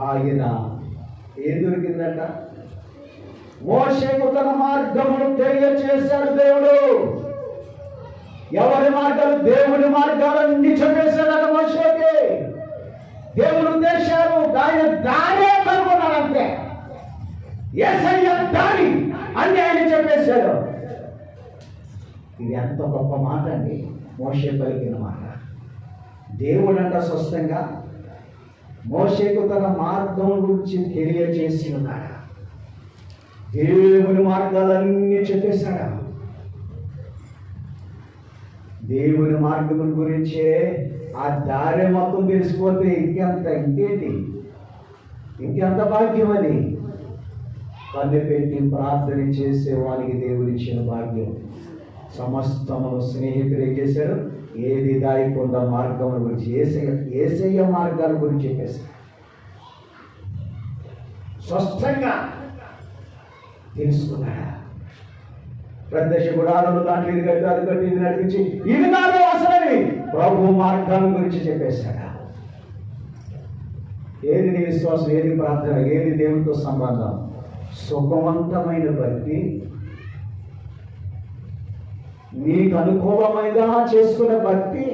ఆయన ఏం దొరికిందట? మోషేకు తన మార్గమును తెలియచేశాడు దేవుడు. ఎవరి మార్గాలు? దేవుని మార్గాలన్నీ చెప్పేశాడట మోషేకి. దేవుని ఉద్దేశాలు ఆయన దానే కనుగొన్నాడంతే. యేసయ్య దాని అని ఆయన చెప్పేశాడు. ఇది ఎంత గొప్ప మాట అండి మోషే పలికిన మాట. దేవుడంట స్పష్టంగా మోషేకు తన మార్గం గురించి తెలియజేసి ఉన్నాడు. దేవుని మార్గాలన్నీ చెప్పేశాడు. దేవుని మార్గం గురించే ఆ దారి మొత్తం తెలిసిపోతే ఇంకెంత భాగ్యం అది. కన్ను పెట్టి ప్రార్థన చేసే వారికి దేవుడు ఇచ్చిన భాగ్యం. సమస్తమును స్నేహితులు ఏం చేశారు? ఏది దాయకుండా మార్గం గురించి ఏసయ్య మార్గాల గురించి చెప్పేశారు. స్పష్టంగా తెలుసుకున్నాడు. ప్రత్యక్ష గుడాలను దాంట్లో ఇది కట్టి అది కట్టి ఇది నడిపించి ఇది నాలో అసలు ప్రభు మార్గాల గురించి చెప్పేశాడు. ఏది నీ విశ్వాసం, ఏది ప్రార్థన, ఏది దేవునితో సంబంధం? సుఖవంతమైన భక్తి, నీకు అనుకూలమైనగా చేసుకునే భక్తి.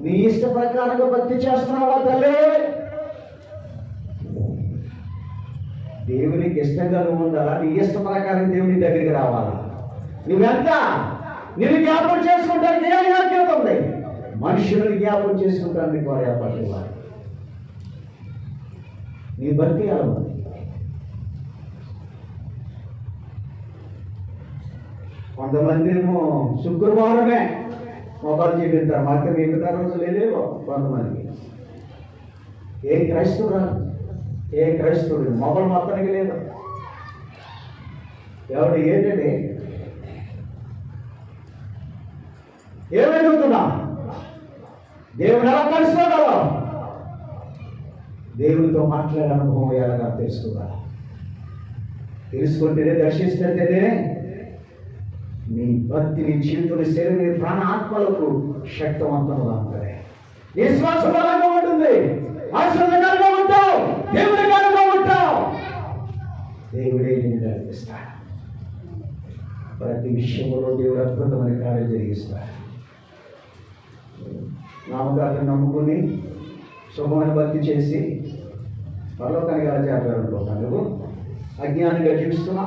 నీ ఇష్ట ప్రకారంగా భక్తి చేస్తున్నావా తల్లి? దేవునికి ఇష్టంగా నువ్వు ఉండాలా? నీ ఇష్ట ప్రకారం దేవుని దగ్గరికి రావాలా? నువ్వెంత నేను జ్ఞాపకం చేసుకుంటానికి ఏ యోగ్యత ఉంది? మనుషులను జ్ఞాపకం చేసుకుంటానికి వారు ఏర్పాటు. నీ భక్తి ఎలా ఉంది? కొంతమంది ఏమో శుక్రవారమే మొక్కలు చూపిస్తారు. మాకు మిగతా రోజు లేదేవో కొంతమందికి. ఏ క్రైస్తవుడు మొక్కలు మొత్తానికి లేదు. ఎవడు ఏంటంటే ఏమడుగుతున్నా? దేవుడు ఎలా కలుసుకోగలవు? దేవునితో మాట్లాడే అనుభవం ఎలాగా తెలుసుకోవాలి. తెలుసుకుంటేనే, దర్శిస్తేనే నీ భక్తి, నీ జీవితం, నీ శరీరం, నీ ప్రాణ ఆత్మలకు శక్తివంతంగా ఉంటుంది. విశ్వాసం బలంగా ఉంటుంది. ఆశ్రదంగా ఉంటావు. దేవుని కనుక ఉంటావు. దేవుడే నిన్ను నడిపిస్తాడు. ప్రతి విషయంలో దేవుడు అద్భుతమైన కార్యం జరిగిస్తాడు. నామకాలను నమ్ముకుని శుభమైన భక్తి చేసి పరలోకానికి ఎలా చేరగలుగుతున్నావు? నువ్వు అజ్ఞానిగా జీవిస్తున్నా.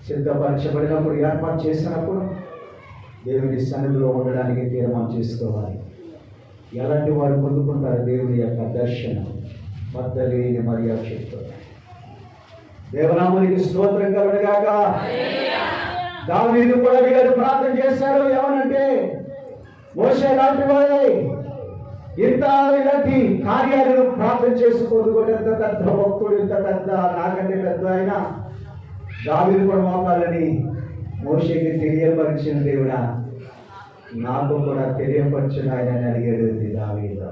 సిద్ధపరచబడినప్పుడు, ఏర్పాటు చేసినప్పుడు దేవుని సన్నిధిలో ఉండడానికి తీర్మానం చేసుకోవాలి. ఎలాంటి వారు పొందుకుంటారు దేవుని యొక్క దర్శనం? మద్దలేని మర్యాద చెప్తారు. దేవనామానికి స్తోత్రం కలుగుగాక. దావీదు కూడా అడిగాడు, ప్రార్థన చేశాడు. ఏమనంటే, మోషే లాంటి వాడే ఇలాంటి కార్యాలను ప్రార్థన చేసుకోదు. ఎంత పెద్ద భక్తుడు, ఇంత పెద్ద, నాకంటే పెద్ద ఆయన దావీదు కూడా మోకాలని మోషేకి తెలియపరిచిన దేవుడా, నాకు కూడా తెలియపరిచిన ఆయన అడిగాడు దావీదు.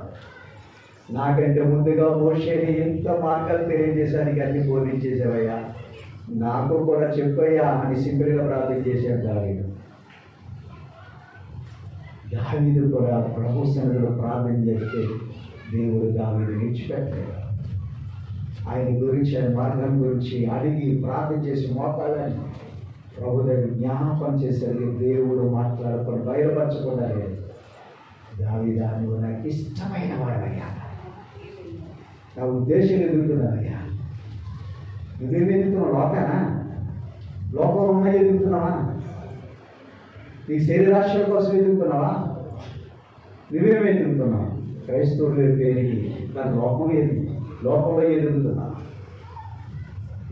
నాకంటే ముందుగా మోషేని ఎంత మార్గాలు తెలియజేశానికి అన్ని బోధించేసావయ్యా, నాకు కూడా చెప్పయ్యా అని సింపుల్గా ప్రార్థన చేశాడు దావీదు. దావీదు కూడా ప్రభు సన్నిధిలో ప్రార్థన చేస్తే దేవుడు దావీదు విడిచిపెట్టాడు. ఆయన గురించి, ఆయన మార్గం గురించి అడిగి ప్రార్థన చేసి మోకాలని ప్రభు దగ్గర జ్ఞాపం చేసరికి దేవుడు మాట్లాడకుండా బయలుపరచకుండా లేదు. దావీదా, నువ్వు నాకు ఇష్టమైన వాడవయ్యా, నా ఉద్దేశం ఎదుగుతున్నావయ్యా. నువ్వేమి ఎదుగుతున్నావు? లోకానా? లోకంలో ఉన్నాయి ఎదుగుతున్నావా? నీ శరీరాశల కోసం ఎదుగుతున్నావా? నువ్వేమి ఎదుగుతున్నావు? క్రైస్తవులు పేరుకి దాని లోకంలో ఎదుగుతున్నా.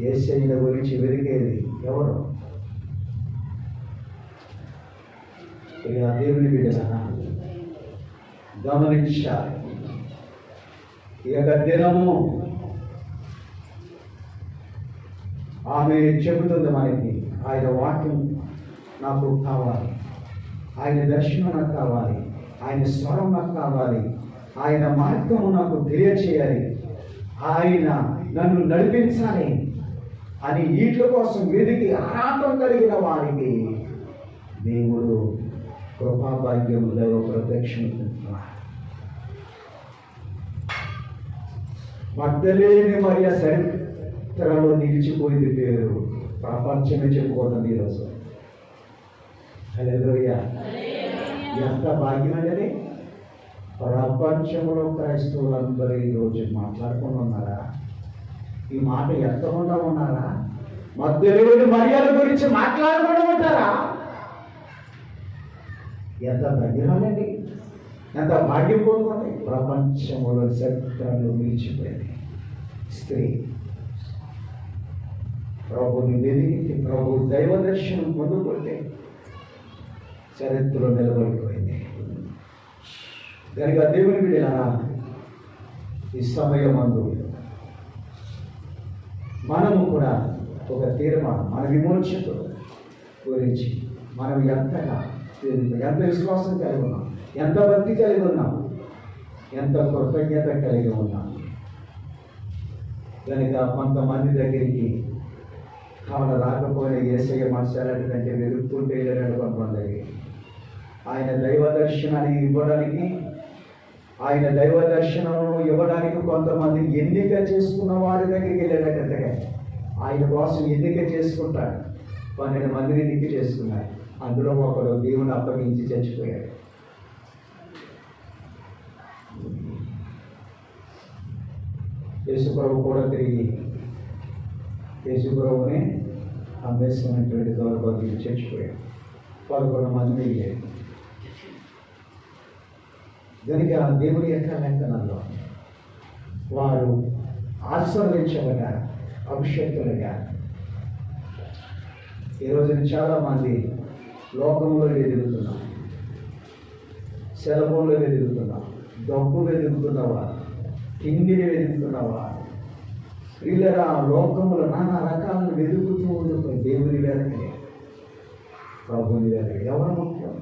యేసయ్య గురించి వెతికేది ఎవరు? ఇక దేవుని బిడ్డలా గమనించాలి. ఈ యొక్క దినము ఆమె చెబుతుంది మనకి, ఆయన వాక్యం నాకు కావాలి, ఆయన దర్శనం నాకు కావాలి, ఆయన స్వరం నాకు కావాలి, ఆయన మార్గము నాకు తెలియచేయాలి, ఆయన నన్ను నడిపించాలి అని వీటి కోసం వెతికి ఆరాటం కలిగిన వారికి దేవుడు కృపాభాగ్యము, దైవ ప్రత్యక్షం. మగ్దలేని మరియ చరిత్రలో నిలిచిపోయింది పేరు, ప్రపంచమే చెప్పుకోవడం ఈరోజు. హల్లెలూయా! ఎంత భాగ్యం అనేది! ప్రపంచంలో క్రైస్తవులందరూ ఈరోజు మాట్లాడుకుని ఉన్నారా? ఈ మాట ఎత్తకుండా ఉన్నారా? మధ్యలోని మర్యాద గురించి మాట్లాడకుండా ఉంటారా? ఎంత దగ్గరండి, ఎంత భాగ్యం పొందుకోండి. ప్రపంచంలో చరిత్రలో నిలిచిపోయింది స్త్రీ. ప్రభుని వెలిగి ప్రభు దైవ దర్శనం పొందుకుంటే చరిత్రలో నిలబడిపోయింది. కనుక దేవుని బిడ్డలారా, ఈ సమయమందు మనము కూడా ఒక తీర్మానం, మన విమోచన గురించి మనం ఎంత విశ్వాసం కలిగి ఉన్నాం, ఎంత భక్తి కలిగి ఉన్నాం, ఎంత కృతజ్ఞత కలిగి ఉన్నాం. కనుక కొంతమంది దగ్గరికి కావాలి రాకపోయినా యేసయ్య మనసాలటి కంటే వెతుక్కుంటే వెళ్ళాడు. కొంతమంది దగ్గరికి ఆయన దైవ దర్శనాన్ని ఇవ్వడానికి, ఆయన దైవ దర్శనం ఇవ్వడానికి కొంతమంది ఎన్నిక చేసుకున్న వారి దగ్గరికి వెళ్ళాడటగా. ఆయన కోసం ఎన్నిక చేసుకుంటాడు. 12 మందిని ఎన్నిక చేసుకున్నాడు. అందులో ఒకడు దేవుని అప్పగించి చచ్చిపోయాడు. యేసుప్రభు కూడా తిరిగి యేసుప్రభుని అమ్మేసుకున్నటువంటి దౌర్భాగ్యం చచ్చిపోయాడు. 11 మంది మిగిలాడు. కనుక దేవుని యొక్క లేఖనాల్లో వారు ఆశీర్వదించబడ్డారు, అభిషేకులుగా. ఈ రోజున చాలామంది లోకంలో ఎదుగుతున్నాం, సెలవుల్లో ఎదుగుతున్నాం, డబ్బు వెతుకుతున్నవా, తిండిని వెతుకుతున్నవా, వీళ్ళరా లోకములు నానా రకాలను వెతుకుతూ ఉండిపోయి దేవుని వెనకనే, ప్రభుని వెనక. ఎవరు ముఖ్యం?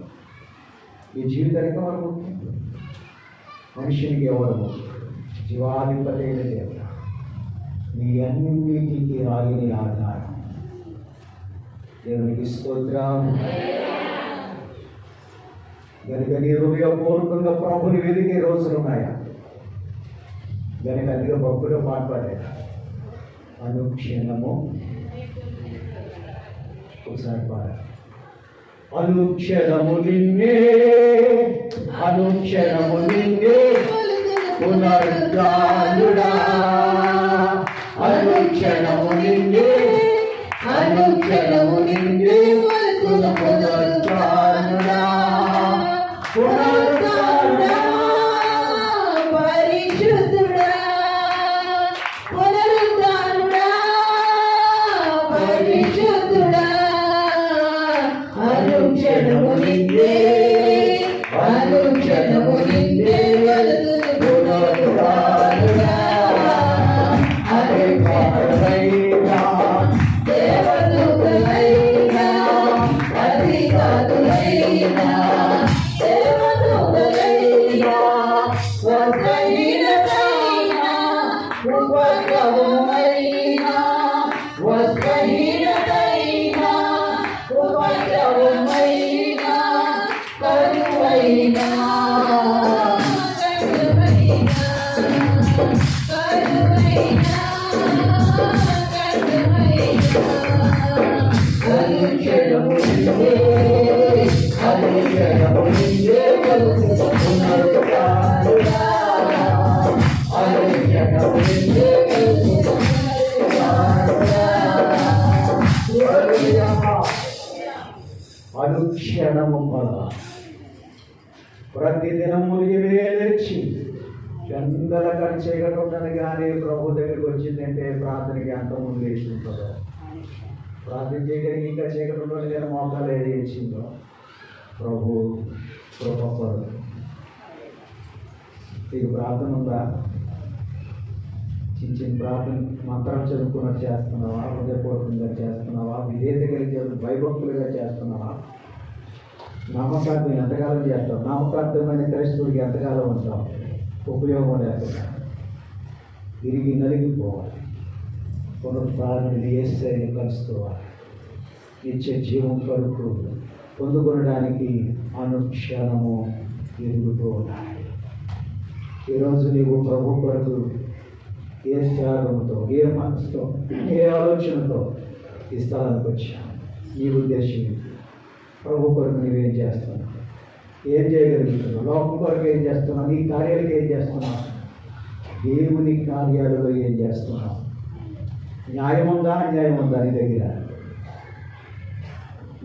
ఈ జీవితానికి ఎవరు ముఖ్యం? మనుషునికి ఎవరు ముఖ్యం? జీవాధిపతి అయిన దేవుడు. నీ అన్నింటికి రాగిని ఆధారం. దేవునికి స్తోత్రం. కనుక నీ హృదయపూర్వకంగా ప్రభుని వెతికే రోజులు ఉన్నాయా? కనుక అందుకే భక్తులు మాట్లాడారు, అనుక్షణము ఒకసారి పాడ. అనుక్షణము నిన్నే, అనుక్షణము నిన్నే పునరుద్ధానుడా, అనుక్షణము నిన్నే, అనుక్షణము నిన్నే పునరుద్ధానుడా, పునరుద్ధానుడా, పరిశుద్ధుడా, పునరుద్ధానుడా, పరిశుద్ధుడా, అనుక్షణము నిన్నే, అనుక్షణము నిన్నే పునరుద్ధానుడా, అధికారులైనా దేవదూతలైనా, అధికారులైనా దేవదూతలైనా, వస్త్రహీనతైనా ఉపద్రవమైనా, వస్త్రహీనతైనా ఉపద్రవమైనా, కరువైనా అనుక్షణము నిన్నే, అనుక్షణము నిన్నే పునరుద్ధానుడా, అనుక్షణము నిన్నే పునరుద్ధానుడా. అనుక్షణము ప్రతిదినము లేచి చందల చేయకుండా కానీ ప్రభు దగ్గరికి వచ్చిందంటే ప్రార్థనకి ఎంత ముందు లేచి ఉంటుందో, ప్రార్థన చేయడానికి ఇంకా చీకటి ఉండదు కానీ మోకాలు వేసిందో ప్రభు కృపపడు. నీకు ప్రార్థన ఉందా? చిన్న చిన్న ప్రార్థన మంత్రాలు చదువుకున్నట్టు చేస్తున్నావా? హృదయపూర్వకంగా చేస్తున్నావా? విధేయత కలిగి భయభక్తులుగా చేస్తున్నావా? నామకార్థం ఎంతకాలం చేస్తావు? నామకార్థమైన క్రైస్తవుడికి ఎంతకాలం ఉంటావు? ఉపయోగం లేకుండా తిరిగి నలిగిపోవాలి. పునరుద్ధారణని యేసుని కలుసుకోవాలి. నిత్య జీవం కొరకు పొందుకొనడానికి అనుక్షణము ఎదుగుతూ ఉండాలి. ఈరోజు నీవు ప్రభు కొరకు ఏ త్యాగంతో, ఏ మనసుతో, ఏ ఆలోచనతో ఈ స్థలానికి వచ్చావు? నీ ఉద్దేశం ప్రభు కొరకు నువ్వేం చేస్తున్నావు? ఏం చేయగలుగుతున్నావు? లోకం కొరకు ఏం చేస్తున్నావు? నీ కార్యాలకు ఏం చేస్తున్నావు? దేవుని కార్యాలలో ఏం చేస్తున్నావు? న్యాయం ఉందా? అన్యాయం ఉందా నీ దగ్గర?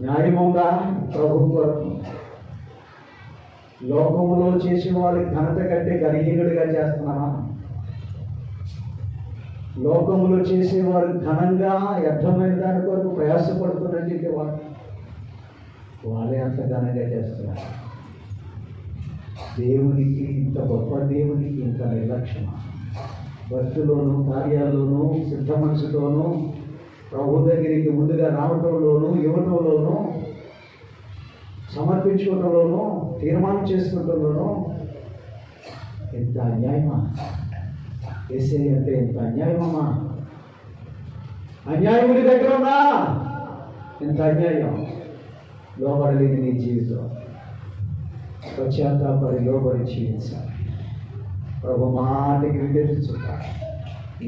న్యాయం ఉందా? ప్రభు కొరకు లోకములో చేసిన వాళ్ళకి ఘనత కంటే ఘనహీనుడిగా చేస్తున్నావా? లోకములో చేసేవారు ఘనంగా వ్యర్థమైన దాని కొరకు ప్రయాసపడుతున్నారని చెప్పేవారు వాళ్ళే అంత ఘనంగా చేస్తున్నారు. దేవునికి ఇంత గొప్ప దేవునికి ఇంత నిర్లక్ష్యమా? భక్తులోను, కార్యాల్లోనూ, సిద్ధ మనసుతోనూ, ప్రభు దగ్గరికి ముందుగా రావటంలోనూ, ఇవ్వటంలోనూ, సమర్పించుకోవటంలోనూ, తీర్మానం చేసుకుంటంలోనూ ఎంత అన్యాయమా? ఏసే అంటే ఎంత అన్యాయమమ్మా? అన్యాయముడి దగ్గర ఉన్నా ఎంత అన్యాయం! లోబడలేని నీ జీవితం పశ్చాత్తాపడి లోబడి జీవించాలి. ప్రభు మాటకి విధేయించుట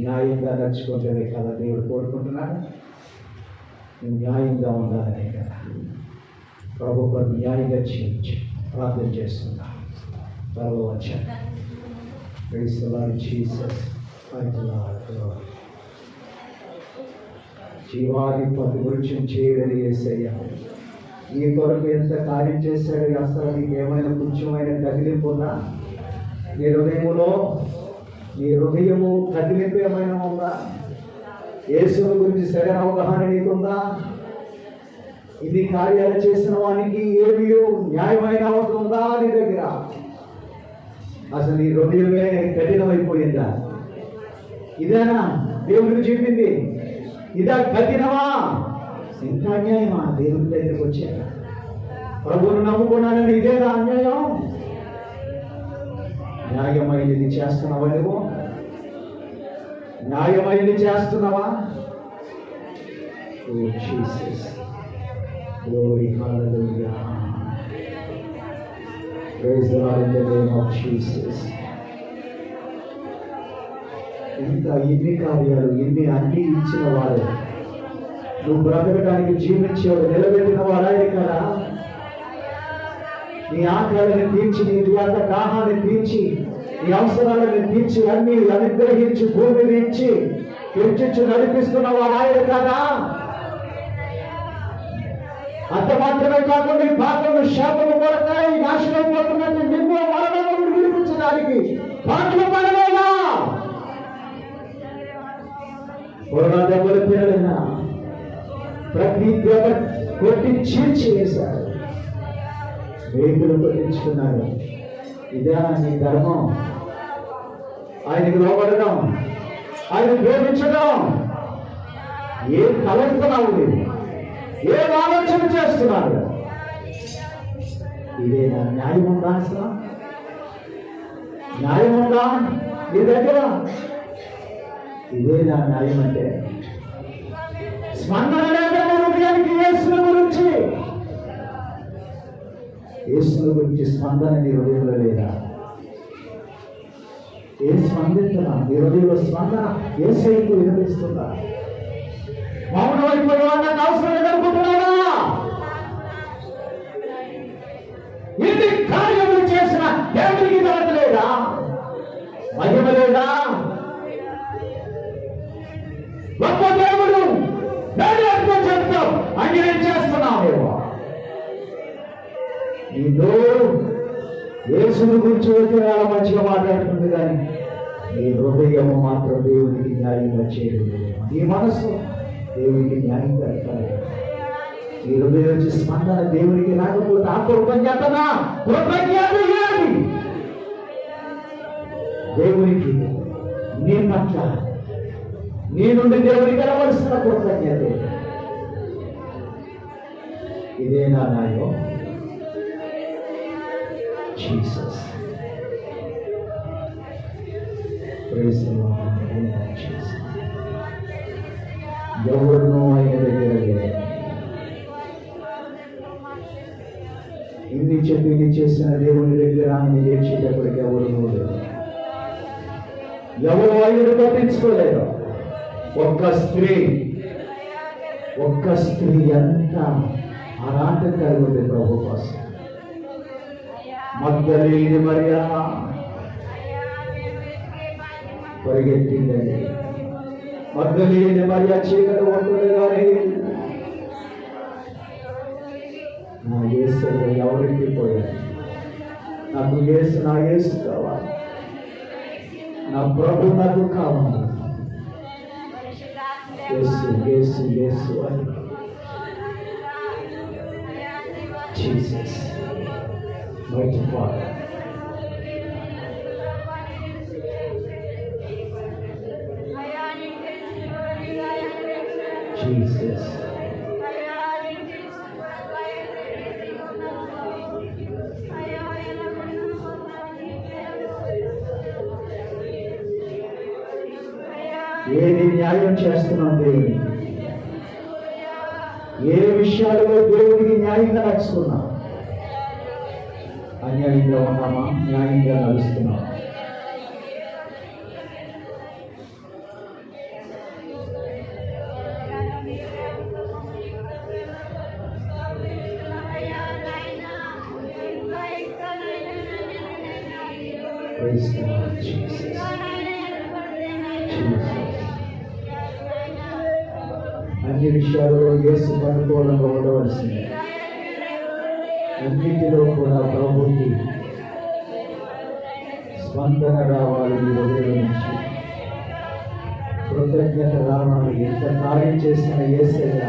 న్యాయంగా నడుచుకుంటేనే కదా దేవుడు కోరుకుంటున్నాడు. నువ్వు న్యాయంగా ఉండాలనే కదా ప్రభు కొరకు న్యాయంగా జీవించి ప్రార్థన చేస్తున్నా. ప్రభు వచ్చాడు. Praise the Lord Jesus. Thank the Lord. జీవాధిపతి గురించి చేయగలి యేసయ్య నీ కొరకు ఎంత కార్యం చేశాడు. అసలు నీకు ఏమైనా కొంచెమైనా కదిలింపు ఉందా? నీ హృదయము కదిలింపు ఏమైనా ఉందా? యేసుని గురించి సరైన అవగాహన నీకుందా? ఇది కార్యాలు చేసిన వానికి ఏమీ న్యాయమైన అవుతుందా నీ దగ్గర? అసలు నీ హృదయమే కఠినమైపోయిందా? ఇదేనా దేవుడికి చెప్పింది? ఇదా కఠినమా? ఇంత అన్యాయమా? దేవుడి దగ్గరికి వచ్చాక ప్రభువును నమ్ముకున్నానని ఇదేనా అన్యాయం? న్యాయమైనది చేస్తున్నావా? నువ్వు న్యాయమైనది చేస్తున్నావా? Oh Jesus, glory, hallelujah, praise the lord in the name of Jesus. ఇన్ని కార్యాలు, అన్ని ఇచ్చిన వారు నువ్వు బ్రతకడానికి జీవించేవాడు నిలబెట్టిన వాడు ఆయన కదా. నీ ఆకలిని తీర్చి, నీ దాహాన్ని తీర్చి, నీ అవసరాలను తీర్చి, అన్ని అనుగ్రహించి, భూమిని ఇచ్చి పెంచి నడిపిస్తున్న వాడు ఆయన కదా. అంత మాత్రమే కాకుండా ఈ పాత్రలు శాపము పడతాయి, నాశనమైపోతున్నట్టు నిన్ను మరణమును విడిపించడానికి పాటలు పడలేదా? కొరడా దెబ్బలు తినలేదా? ప్రతి దెబ్బ కొట్టి చీల్చి వేశాడు, వేగులు కొట్టించుకున్నాడు. ఇదే నీ ధర్మం. ఆయనకు లోబడడం, ఆయన ప్రేమించడం. ఏం తలెత్తున్నావు, ఏం ఆలోచన చేస్తున్నారు? ఇదే నా న్యాయం ఉందా? అసలు న్యాయం ఉందా నీ దగ్గర? ఇదే నా న్యాయం అంటే స్పందన లేదా హృదయానికి? యేసుని గురించి స్పందన నీ హృదయంలో లేదా? ఏ స్పందిస్తున్నా నీ హృదయంలో? స్పందన యేసయ్యకు వినిపిస్తుందా? మౌనం అయిపోయేవాడు అవసరం లేదనుకుంటున్నారా? ఎన్ని కార్యములు చేసిన దేవుడికి ఘనత లేదా? మహిమ లేదా? గొప్ప దేవుడు నేను చెప్తావు అంగీకరణ చేస్తున్నావేమో. ఈ నోరు యేసుని గురించి చాలా మంచిగా మాట్లాడుతుంది, కానీ నీ హృదయము మాత్రం దేవునికి న్యాయంగా చేయలేదు. నీ మనసు దేవునికి న్యాయం కట్టాలి. ఈ హృదయం నుంచి స్పందన దేవునికి రాకపోతే ఆ కృతజ్ఞతనా? కృతజ్ఞత దేవునికి నీ పట్ల, నీ నుండి దేవునికి కలవలసిన కృతజ్ఞత. ఇదే నా న్యాయం. Jesus praise the Lord. ఎవరినో ఆయన దగ్గర లేదు. ఇన్ని చెప్పి ఇన్ని చేసిన దేవుని దగ్గర ఆయన చేర్చేటప్పటికి ఎవరినో లేదు. ఎవరు ఆయనను పట్టించుకోలేదు. ఒక్క స్త్రీ ఎంత ఆరాటం కలుగుతుంది ప్రభు కోసం. మగ్దలేని మరియా పరిగెత్తిందండి. మగ్దలేని మరియా చీకటి ఉంటుంది, కానీ నా యేసు ఎవరికి పోయాడు? నాకు నా యేసు కావాలి, నా ప్రభు నాకు కావాలి. యేసు అని జీసస్ mighty Father. Jesus. ఏది న్యాయం చేస్తున్నాం దేవుని? ఏ విషయాలలో దేవునికి న్యాయంగా నడుచుకున్నాం? అన్యాయంగా ఉన్నామా? న్యాయంగా నడుస్తున్నాం? అన్ని విషయాలలో యేసు అనుకూలంగా ఉండవలసింది. అన్నిటిలో కూడా ప్రభుకి స్పందన రావాలి. ఈ హృదయం నుంచి కృతజ్ఞత రావాలి. ఎంత కార్యం చేసిన యేసయ్య,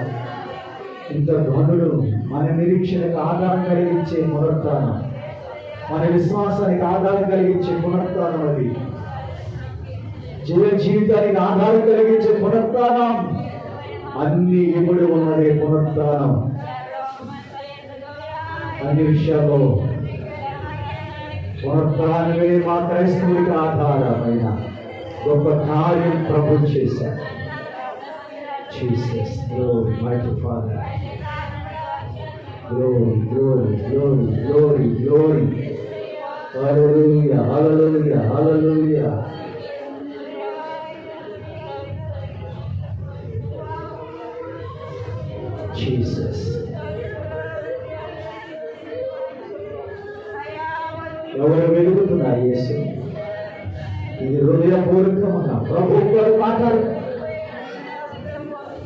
ఇంత ఘనుడు, మన నిరీక్షణకు ఆధారం కలిగించే పునరుత్థానం, మన విశ్వాసానికి ఆధారం కలిగించే పునరుత్థానం, అది జీవితానికి ఆధారం కలిగించే పునరుత్థానం. అన్ని ఇముడి ఉన్నదే పునరుత్థానం. అన్ని విషయాల్లో పునరుత్థానమే మా క్రైస్తవుడికి ఆధారమైన గొప్ప కార్యం ప్రభు చేశారు. Jesus, glory, mighty Father. Glory, glory, glory, glory, glory. Hallelujah, hallelujah, hallelujah. Jesus. ఎవరు వెలుగుతున్నారు యేసు? ఇది హృదయపూర్వకముగా ప్రభు గారు మాట్లాడు.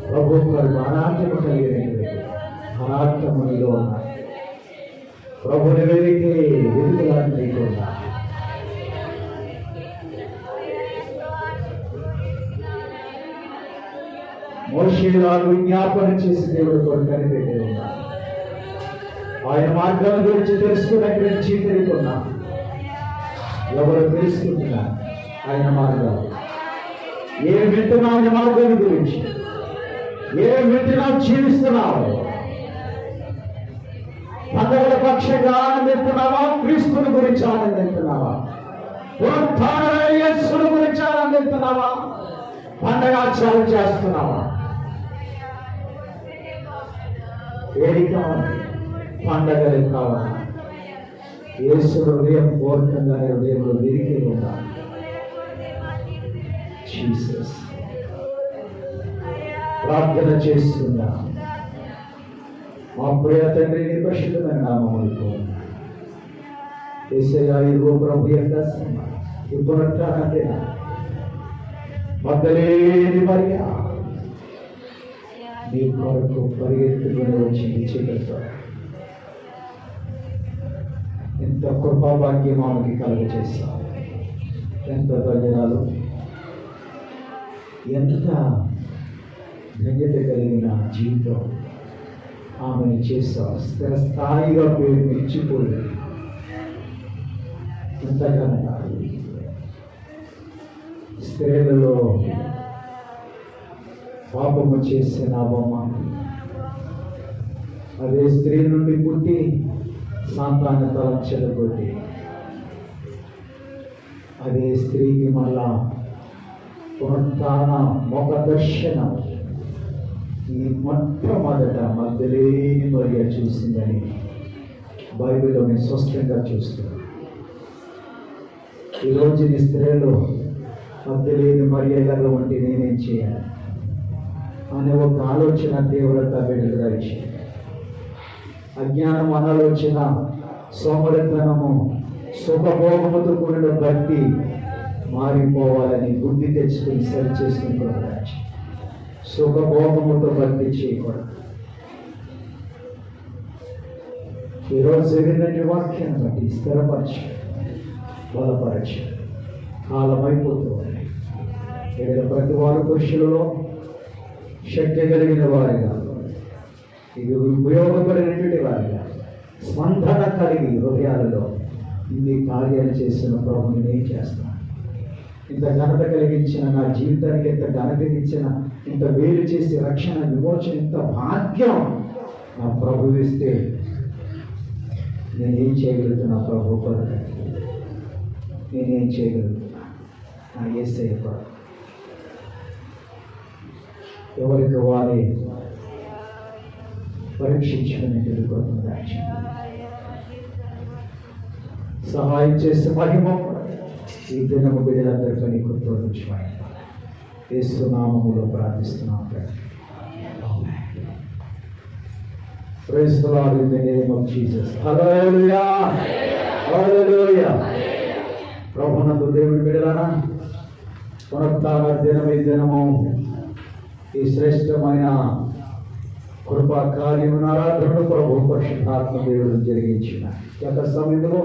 ప్రభు గారు అనాథము కలిగినటువంటి అనాథము నీలో ఉన్నారు. ప్రభుని వెలిగే వెలుగులాంటి నీకు ఉన్నారు. మోషేలాగా విజ్ఞాపన చేసి దేవుడు కొరకు కనిపెట్టి ఉన్నారు. ఆయన మార్గాల గురించి తెలుసుకున్నటువంటి చీకరికున్నా ఎవరు తెలుసుకుంటున్నారు ఆయన మార్గాలు? ఏం వింటున్నావు? ఆయన మార్గాల గురించి ఏం వింటున్నావు? జీవిస్తున్నావు? పండుగల పక్షంగా ఆనందిస్తున్నావా? క్రీస్తుని గురించి ఆనందిస్తున్నావా? యేసుని గురించి ఆనందిస్తున్నావా? పండగాచారం చేస్తున్నావా? ఏది కావాలి? పండగలు కావాలి. యేసు హృదయం పూర్వకంగా హృదయంలో విరిగి ఉండాలి. జీసస్. ప్రార్థన చేస్తున్నా. మా ప్రియ తండ్రి నీ పరిశుద్ధమైన నామములో యేసయ్యా ఇదిగో ప్రభు యొక్క ఇప్పుడు మగ్దలేని మరియా నీ కొరకు పరిగెత్తుకుని వచ్చింది చీకటితో. ఎంత కృపాభాగ్యం ఆమెకి కలుగజేస్తావు. ఎంత ధన్యనాలు, ఎంత ధన్యత కలిగిన జీవితం ఆమెను చేస్తావు. స్థిరస్థాయిగా పేరు మించిపోయి ఎంతగానో స్త్రీలలో పాపము చేసిన బొమ్మ అదే స్త్రీ నుండి పుట్టి సంతాన తలం చెదగొట్టి అదే స్త్రీకి మళ్ళా పునరుత్థాన ముఖ దర్శనం ఈ మొట్టమొదట మగ్దలేని మరియ చూసిందని బైబిల్లోని స్పష్టంగా చూస్తున్నాం. ఈరోజు నీ స్త్రీలో మగ్దలేని మరియగా ఉంటే నేనేం చేయాలి అనే ఒక ఆలోచన తీవ్రత వెలుగుగా ఇచ్చింది. అజ్ఞానం అనాలోచన, సోమరితనము, సుఖభోగముతో కూడిన భక్తి మారిపోవాలని బుద్ధి తెచ్చుకుని సరి చేసుకుని కూడా సుఖభోగముతో భక్తి చేయకూడదు. ఈరోజు జరిగినటువంటి వాక్యాన్ని బట్టి స్థిరపరచు, బలపరచు. కాలమైపోతూ ఉన్నాయి. ప్రతి వారు పురుషులలో శక్తి కలిగిన వారిగా, ఇది ఉపయోగపడినటువంటి వారిగా, స్పందన కలిగి హృదయాలలో ఇన్ని కార్యాలు చేసిన ప్రభుని నేను చేస్తాను. ఇంత ఘనత కలిగించిన నా జీవితానికి ఎంత ఘనతనిచ్చిన, ఇంత వేలు చేసి రక్షణ విమోచన, ఇంత భాగ్యం నా ప్రభు ఇస్తే నేనేం చేయగలుగుతున్నా? ప్రభు కొరకు నేనేం చేయగలుగుతున్నా? నా యేసయ్య కొరకు ఎవరికి వారే పరీక్షించుకుని ఎదుర్కొంటున్నారు. సహాయం చేస్తే మహిమ ఈ దినము బిడ్డలందరికీ నీ కృపను యేసు నామములో ప్రార్థిస్తున్నాం. Praise the Lord in the name of Jesus. Hallelujah. Hallelujah. ప్రభునందు దేవుని బిడ్డలారా, పునరుత్థాన దినం ఈ దినము ఈ శ్రేష్టమైన కృపా కార్యమును ఆరాధనను ప్రభు పరిశుద్ధాత్మ దేవుడు జరిగించిన గత సమయంలో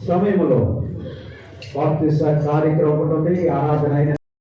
సమయంలో బాప్తిస్మ కార్యక్రమం నుండి ఆరాధన అయిన